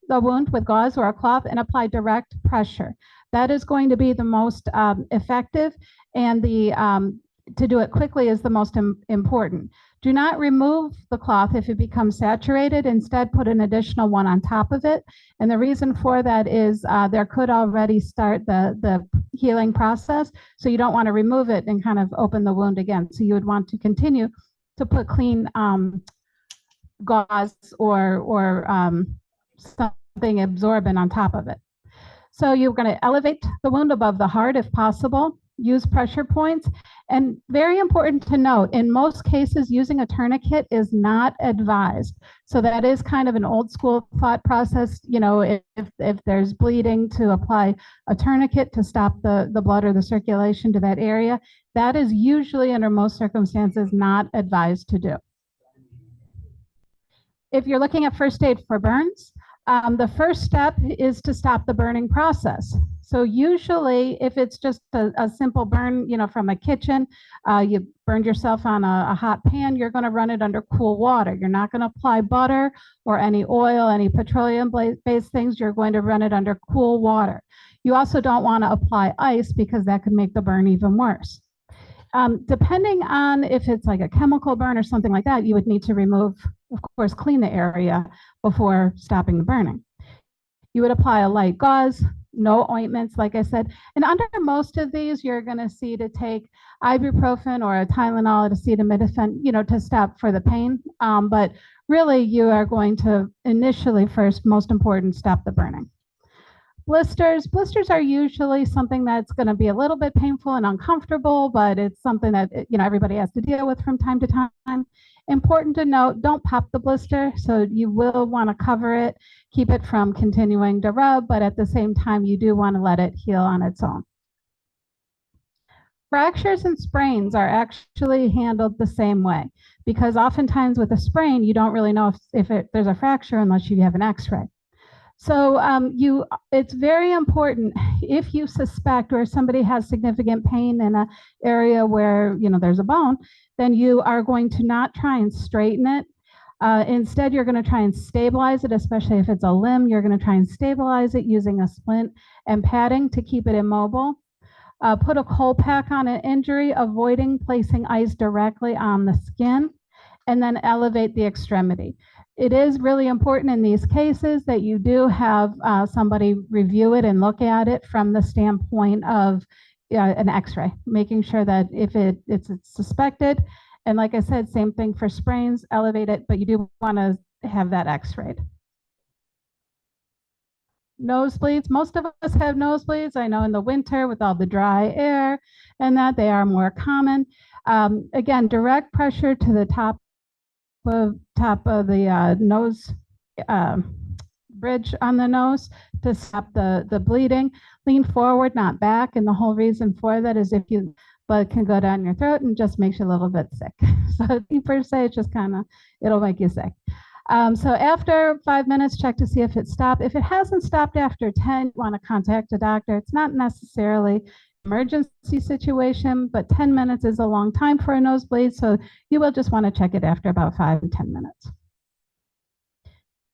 the wound with gauze or a cloth and apply direct pressure. That is going to be the most effective, and to do it quickly is the most important. Do not remove the cloth if it becomes saturated. Instead, put an additional one on top of it. And the reason for that is there could already start the healing process. So you don't want to remove it and kind of open the wound again. So you would want to continue to put clean gauze or something absorbent on top of it. So you're going to elevate the wound above the heart if possible. Use pressure points. And very important to note, in most cases, using a tourniquet is not advised. So that is kind of an old school thought process. You know, if there's bleeding, to apply a tourniquet to stop the blood or the circulation to that area. That is usually, under most circumstances, not advised to do. If you're looking at first aid for burns, the first step is to stop the burning process. So usually if it's just a simple burn, from a kitchen, you burned yourself on a hot pan, you're going to run it under cool water. You're not going to apply butter or any oil, any petroleum-based things. You're going to run it under cool water. You also don't want to apply ice because that could make the burn even worse. Depending on if it's like a chemical burn or something like that, you would need to remove, of course, clean the area before stopping the burning. You would apply a light gauze, no ointments, like I said. And under most of these, you're going to see to take ibuprofen or a Tylenol, acetaminophen, to stop for the pain. But really, you are going to initially first, most important, stop the burning. Blisters are usually something that's going to be a little bit painful and uncomfortable, but it's something that everybody has to deal with from time to time. Important to note, don't pop the blister, so you will want to cover it, keep it from continuing to rub, but at the same time, you do want to let it heal on its own. Fractures and sprains are actually handled the same way, because oftentimes with a sprain, you don't really know if there's a fracture unless you have an x-ray. So it's very important if you suspect or somebody has significant pain in an area where there's a bone, then you are going to not try and straighten it. Instead, you're going to try and stabilize it, especially if it's a limb. You're going to try and stabilize it using a splint and padding to keep it immobile. Put a cold pack on an injury, avoiding placing ice directly on the skin, and then elevate the extremity. It is really important in these cases that you do have somebody review it and look at it from the standpoint of an x-ray, making sure that if it's suspected, and like I said, same thing for sprains, elevate it, but you do want to have that x-rayed. Nosebleeds, most of us have nosebleeds. I know in the winter with all the dry air and that they are more common. Again, direct pressure to the top of the nose bridge on the nose to stop the bleeding. Lean forward, not back, and the whole reason for that is if blood can go down your throat and just makes you a little bit sick. So per se, it's just it'll make you sick. So after 5 minutes, check to see if it stopped. If it hasn't stopped after 10, you want to contact a doctor. It's not necessarily emergency situation, but 10 minutes is a long time for a nosebleed, so you will just want to check it after about 5 and 10 minutes.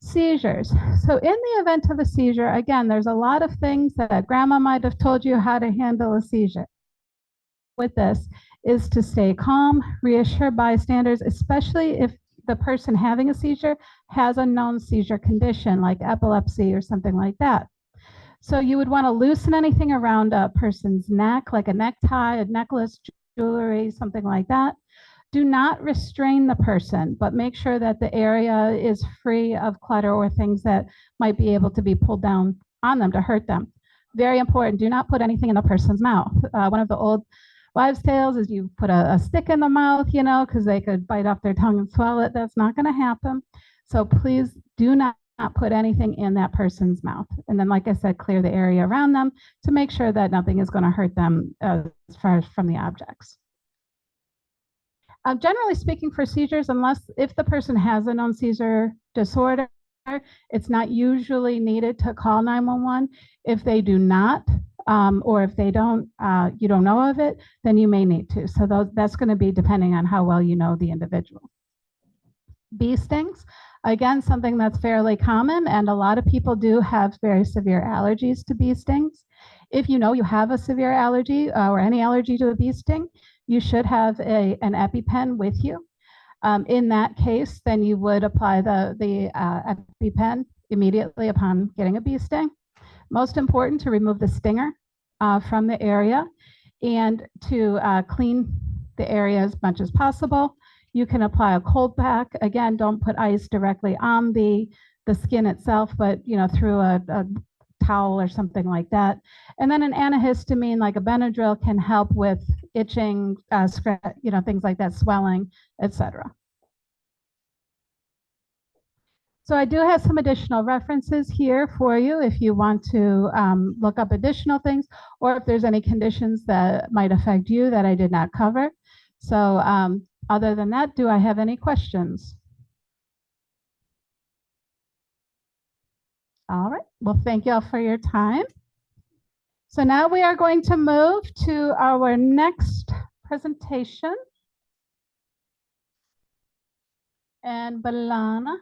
Seizures. So in the event of a seizure, again, there's a lot of things that grandma might have told you how to handle a seizure. With this is to stay calm, reassure bystanders, especially if the person having a seizure has a known seizure condition like epilepsy or something like that. So you would want to loosen anything around a person's neck, like a necktie, a necklace, jewelry, something like that. Do not restrain the person, but make sure that the area is free of clutter or things that might be able to be pulled down on them to hurt them. Very important, do not put anything in the person's mouth. One of the old wives' tales is you put a stick in the mouth, because they could bite off their tongue and swallow it. That's not going to happen. So please do not put anything in that person's mouth. And then, like I said, clear the area around them to make sure that nothing is going to hurt them as far as from the objects. Generally speaking, for seizures, if the person has a known seizure disorder, it's not usually needed to call 911. If they do not, or if they don't, you don't know of it, then you may need to. So that's going to be depending on how well you know the individual. Bee stings, again, something that's fairly common, and a lot of people do have very severe allergies to bee stings. If you know you have a severe allergy or any allergy to a bee sting, you should have an EpiPen with you. In that case, then you would apply the EpiPen immediately upon getting a bee sting. Most important, to remove the stinger from the area and to clean the area as much as possible. You can apply a cold pack. Again, don't put ice directly on the skin itself, but through a towel or something like that. And then an antihistamine like a Benadryl can help with itching, things like that, swelling, etc. So I do have some additional references here for you if you want to look up additional things, or if there's any conditions that might affect you that I did not cover. So other than that, do I have any questions? All right, well, thank you all for your time. So now we are going to move to our next presentation. And Balana.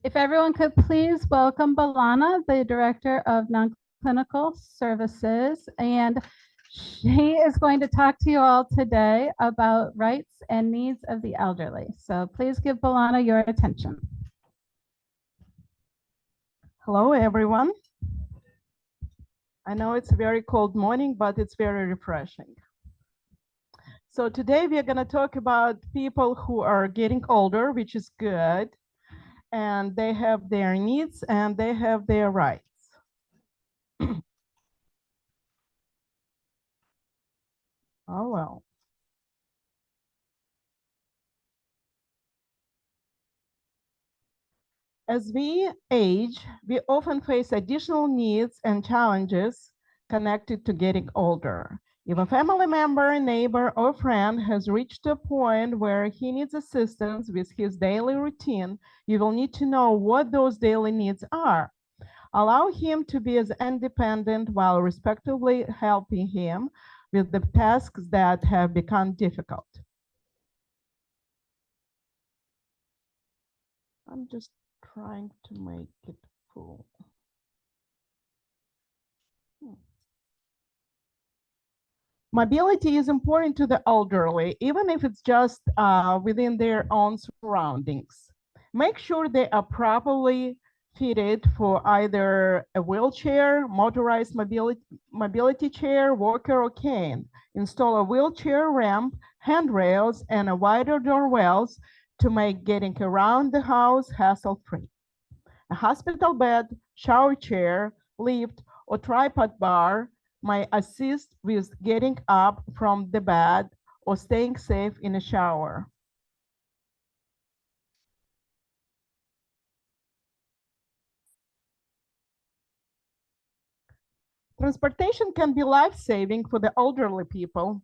If everyone could please welcome Balana, the Director of Non-Clinical Services, and she is going to talk to you all today about rights and needs of the elderly. So please give Balana your attention. Hello, everyone. I know it's a very cold morning, but it's very refreshing. So today we are going to talk about people who are getting older, which is good, and they have their needs and they have their rights. Oh, well. As we age, we often face additional needs and challenges connected to getting older. If a family member, neighbor, or friend has reached a point where he needs assistance with his daily routine, you will need to know what those daily needs are. Allow him to be as independent while respectively helping him with the tasks that have become difficult. I'm just trying to make it full. Mobility is important to the elderly, even if it's just within their own surroundings. Make sure they are properly fitted for either a wheelchair, motorized mobility chair, walker, or cane. Install a wheelchair ramp, handrails, and a wider doorways to make getting around the house hassle-free. A hospital bed, shower chair, lift, or tripod bar might assist with getting up from the bed or staying safe in a shower. Transportation can be life-saving for the elderly people.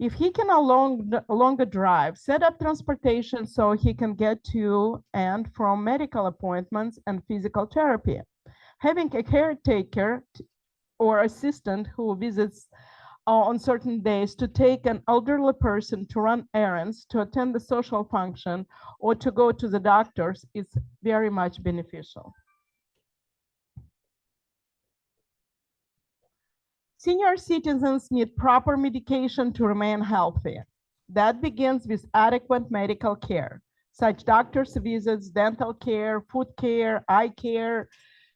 If he can no longer drive, set up transportation so he can get to and from medical appointments and physical therapy. Having a caretaker or assistant who visits on certain days to take an elderly person to run errands, to attend the social function, or to go to the doctors is very much beneficial. Senior citizens need proper medication to remain healthy. That begins with adequate medical care, such doctor's visits, dental care, food care, eye care,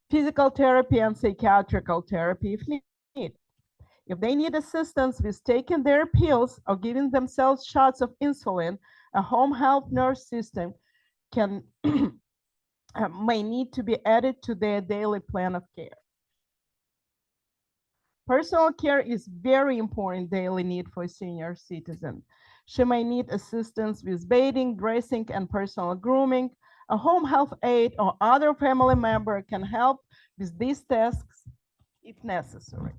physical therapy, and psychiatrical therapy if needed. If they need assistance with taking their pills or giving themselves shots of insulin, a home health nurse system can may need to be added to their daily plan of care. Personal care is very important daily need for a senior citizen. She may need assistance with bathing, dressing, and personal grooming. A home health aide or other family member can help with these tasks if necessary.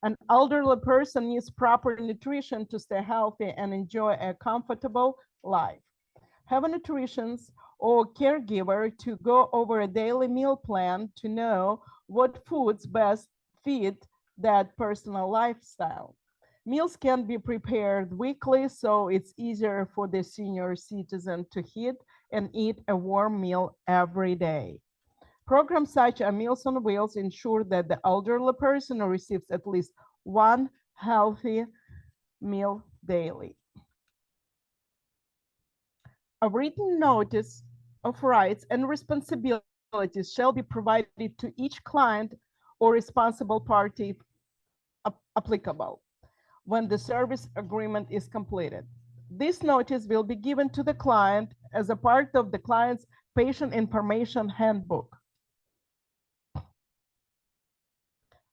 An elderly person needs proper nutrition to stay healthy and enjoy a comfortable life. Have a nutritionist or caregiver to go over a daily meal plan to know what foods best fit that personal lifestyle. Meals can be prepared weekly, so it's easier for the senior citizen to heat and eat a warm meal every day. Programs such as Meals on Wheels ensure that the elderly person receives at least one healthy meal daily. A written notice of rights and responsibilities shall be provided to each client or responsible party applicable when the service agreement is completed. This notice will be given to the client as a part of the client's patient information handbook.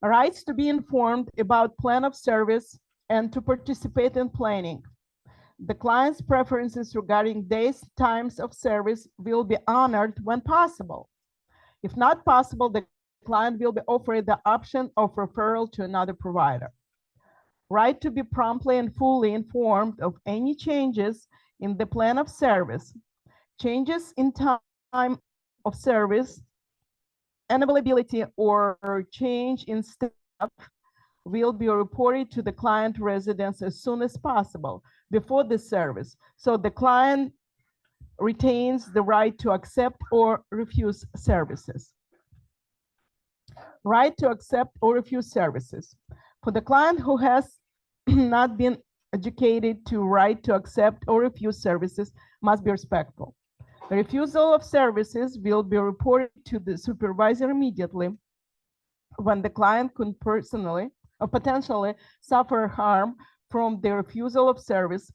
Rights to be informed about plan of service and to participate in planning. The client's preferences regarding days, times of service will be honored when possible. If not possible, the client will be offered the option of referral to another provider. Right to be promptly and fully informed of any changes in the plan of service. Changes in time of service and availability or change in staff will be reported to the client residence as soon as possible before the service. So the client retains the right to accept or refuse services. Right to accept or refuse services. For the client who has not been educated to right to accept or refuse services must be respectful. The refusal of services will be reported to the supervisor immediately when the client could personally or potentially suffer harm from the refusal of service,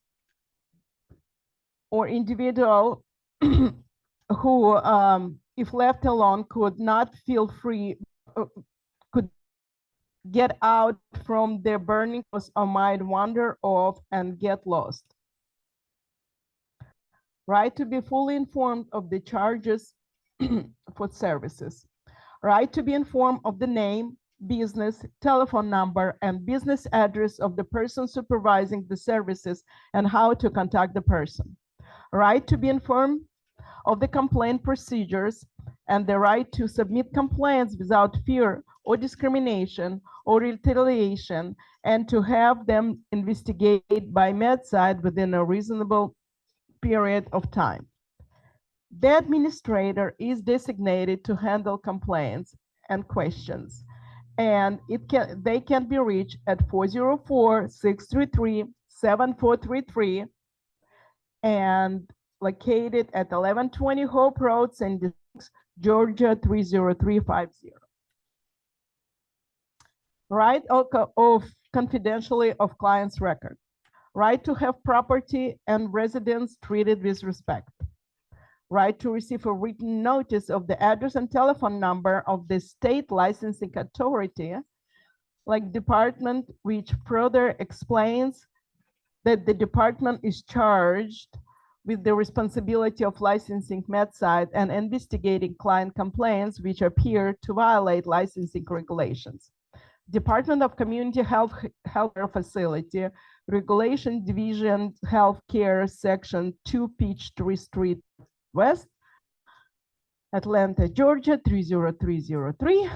or individual who, if left alone, could not feel free, could get out from their burning house or might wander off and get lost. Right to be fully informed of the charges for services. Right to be informed of the name, business, telephone number, and business address of the person supervising the services and how to contact the person. Right to be informed of the complaint procedures and the right to submit complaints without fear or discrimination or retaliation, and to have them investigated by MedSide within a reasonable period of time. The administrator is designated to handle complaints and questions, and they can be reached at 404-633-7433 and located at 1120 Hope Road, St. Georgia 30350. Right of confidentiality of client's record. Right to have property and residence treated with respect. Right to receive a written notice of the address and telephone number of the state licensing authority, like department, which further explains that the department is charged with the responsibility of licensing MedSide and investigating client complaints which appear to violate licensing regulations. Department of Community Healthcare Facility, Regulation Division Healthcare, Section 2, Peachtree Street West, Atlanta, Georgia 30303,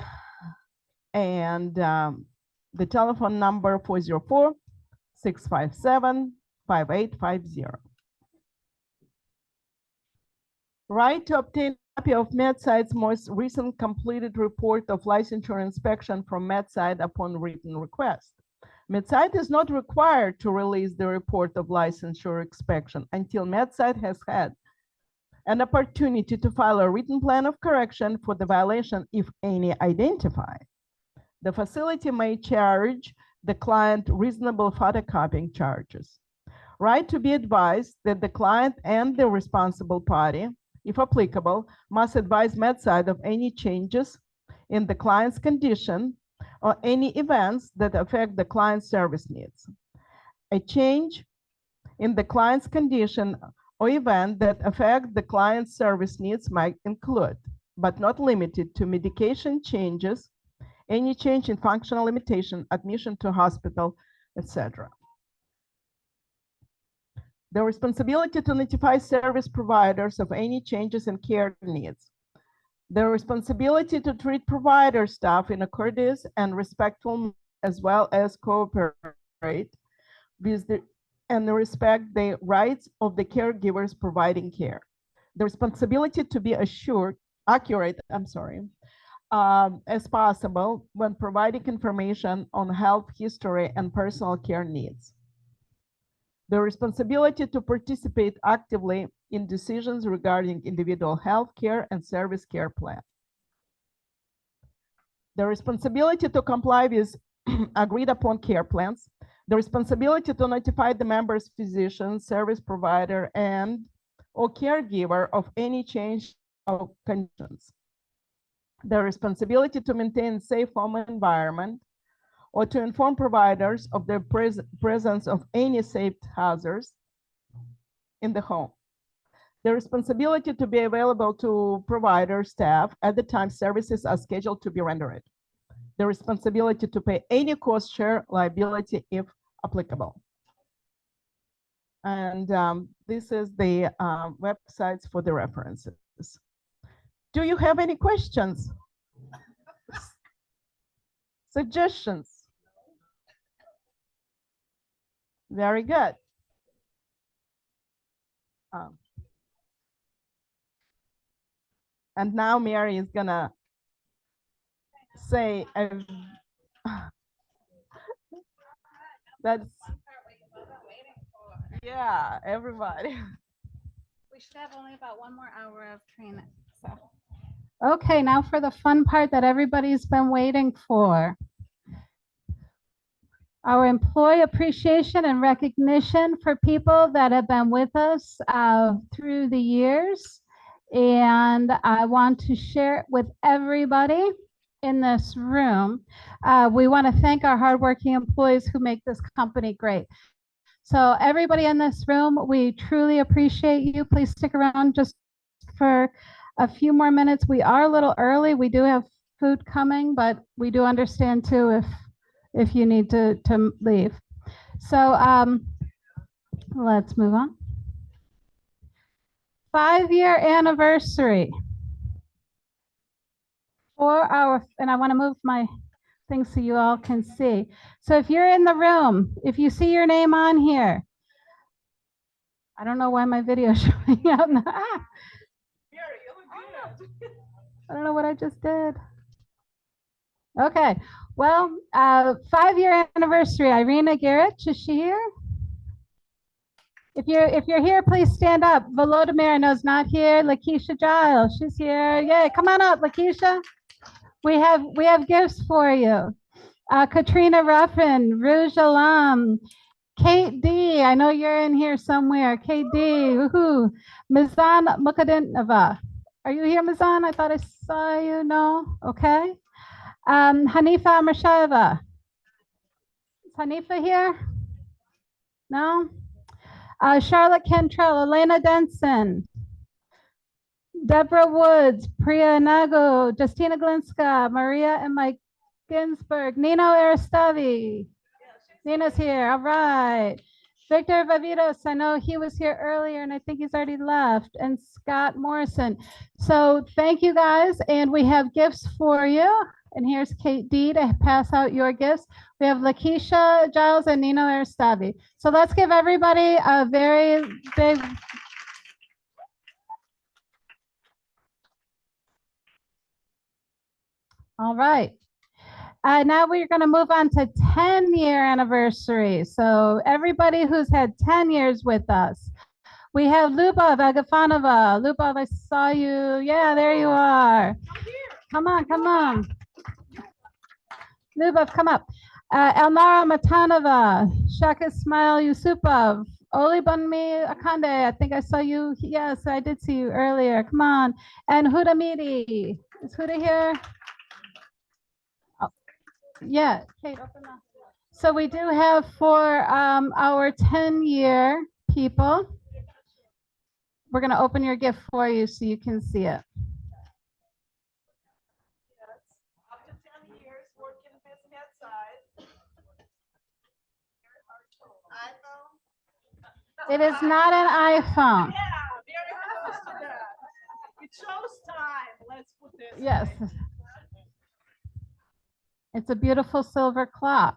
and the telephone number 404-657-5850. Right to obtain a copy of MedSide's most recent completed report of licensure inspection from MedSide upon written request. MedSide is not required to release the report of licensure inspection until MedSide has had an opportunity to file a written plan of correction for the violation, if any, identified. The facility may charge the client reasonable photocopying charges. Right to be advised that the client and the responsible party, if applicable, must advise MedSide of any changes in the client's condition or any events that affect the client's service needs. A change in the client's condition or event that affect the client's service needs might include, but not limited to, medication changes, any change in functional limitation, admission to hospital, etc. The responsibility to notify service providers of any changes in care needs. The responsibility to treat provider staff in a courteous and respectful manner, as well as cooperate with and respect the rights of the caregivers providing care. The responsibility to be accurate as possible when providing information on health history and personal care needs. The responsibility to participate actively in decisions regarding individual health care and service care plan. The responsibility to comply with agreed upon care plans. The responsibility to notify the member's physician, service provider, and or caregiver of any change of conditions. The responsibility to maintain a safe home environment, or to inform providers of the presence of any safe hazards in the home. The responsibility to be available to provider staff at the time services are scheduled to be rendered. The responsibility to pay any cost share liability if applicable. And this is the websites for the references. Do you have any questions? Suggestions? Very good. And now Mary is gonna say that's, yeah, everybody. We should have only about 1 more hour of training. So. Okay, now for the fun part that everybody's been waiting for. Our employee appreciation and recognition for people that have been with us through the years. And I want to share it with everybody in this room. We want to thank our hardworking employees who make this company great. So everybody in this room, we truly appreciate you. Please stick around just for a few more minutes. We are a little early. We do have food coming, but we do understand too if you need to leave. So let's move on. 5-year anniversary for our, and I want to move my things so you all can see. So if you're in the room, if you see your name on here, I don't know why my video is showing up. I don't know what I just did. Okay, well, 5-year anniversary. Irina Garrett, is she here? If you're here, please stand up. Volodymyr, I know is not here. Lakeisha Giles, she's here. Yay, come on up, Lakeisha. We have gifts for you. Katrina Ruffin, Rouge Alam, Kate D. I know you're in here somewhere. Kate D. Woohoo. Mizan Mukadinova. Are you here, Mizan? I thought I saw you. No. Okay. Hanifa Amirshayeva. Is Hanifa here? No. Charlotte Cantrell, Elena Denson, Deborah Woods, Priya Nago, Justina Glinska, Maria and Mike Ginsburg, Nino Aristavi. Nina's here. All right. Victor Vavidos, I know he was here earlier and I think he's already left. And Scott Morrison. So thank you guys. And we have gifts for you. And here's Kate D to pass out your gifts. We have Lakeisha Giles and Nino Aristavi. So let's give everybody a very big. All right. Now we're going to move on to 10-year anniversary. So everybody who's had 10 years with us. We have Lubov Agafanova. Lubov, I saw you. Yeah, there you are. Come on, come on. Lubov, come up. Elnara Matanova, Shaka Ismail Yusupov, Oli Banmi Akande. I think I saw you. Yes, I did see you earlier. Come on. And Huda Midi. Is Huda here? Oh, yeah. Kate, open up. So we do have for our 10-year people. We're going to open your gift for you so you can see it. It is not an iPhone. Yeah, very close to that. It shows time. Let's put this. Yes. It's a beautiful silver clock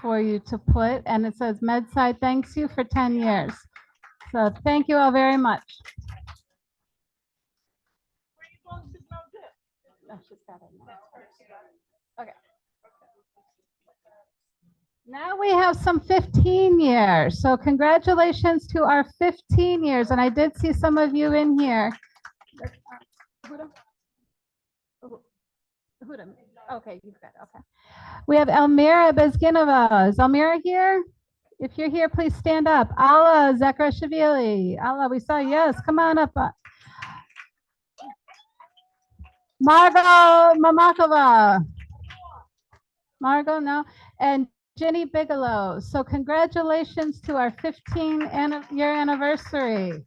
for you to put, and it says MedSide thanks you for 10 years. So thank you all very much. Okay. Now we have some 15 years. So congratulations to our 15 years. And I did see some of you in here. Okay, you've got it. Okay. We have Elmira Bezginova. Is Elmira here? If you're here, please stand up. Alla Zakrashvili. Alla, we saw you. Yes, come on up. Margot Mamakova. Margot, no. And Jenny Bigelow. So congratulations to our 15-year anniversary.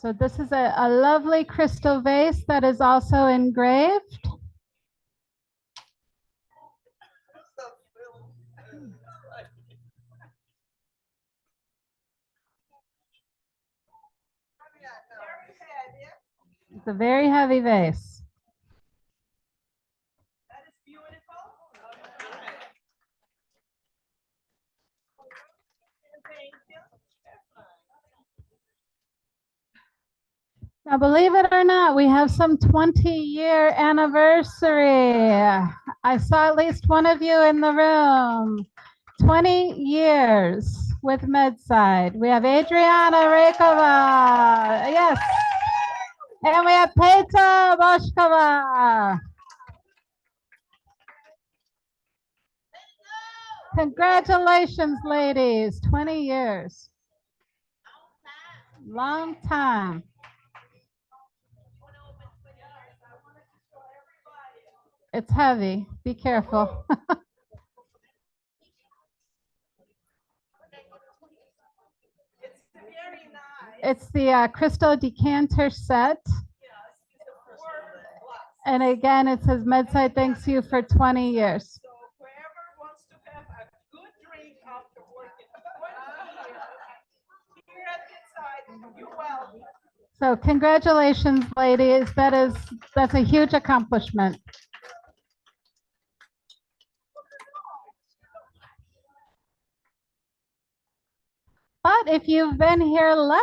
So this is a lovely crystal vase that is also engraved. It's a very heavy vase. That is beautiful. Thank you. Now, believe it or not, we have some 20-year anniversary. I saw at least one of you in the room. 20 years with Medside. We have Adriana Rakova. Yes. And we have Petra Boshkova. Congratulations, ladies. 20 years. Long time. It's heavy. Be careful. It's the crystal decanter set. And again, it says Medside thanks you for 20 years. So whoever wants to have a good drink after working 20 years, here at Medside, you're welcome. So congratulations, ladies. That's a huge accomplishment. But if you've been here less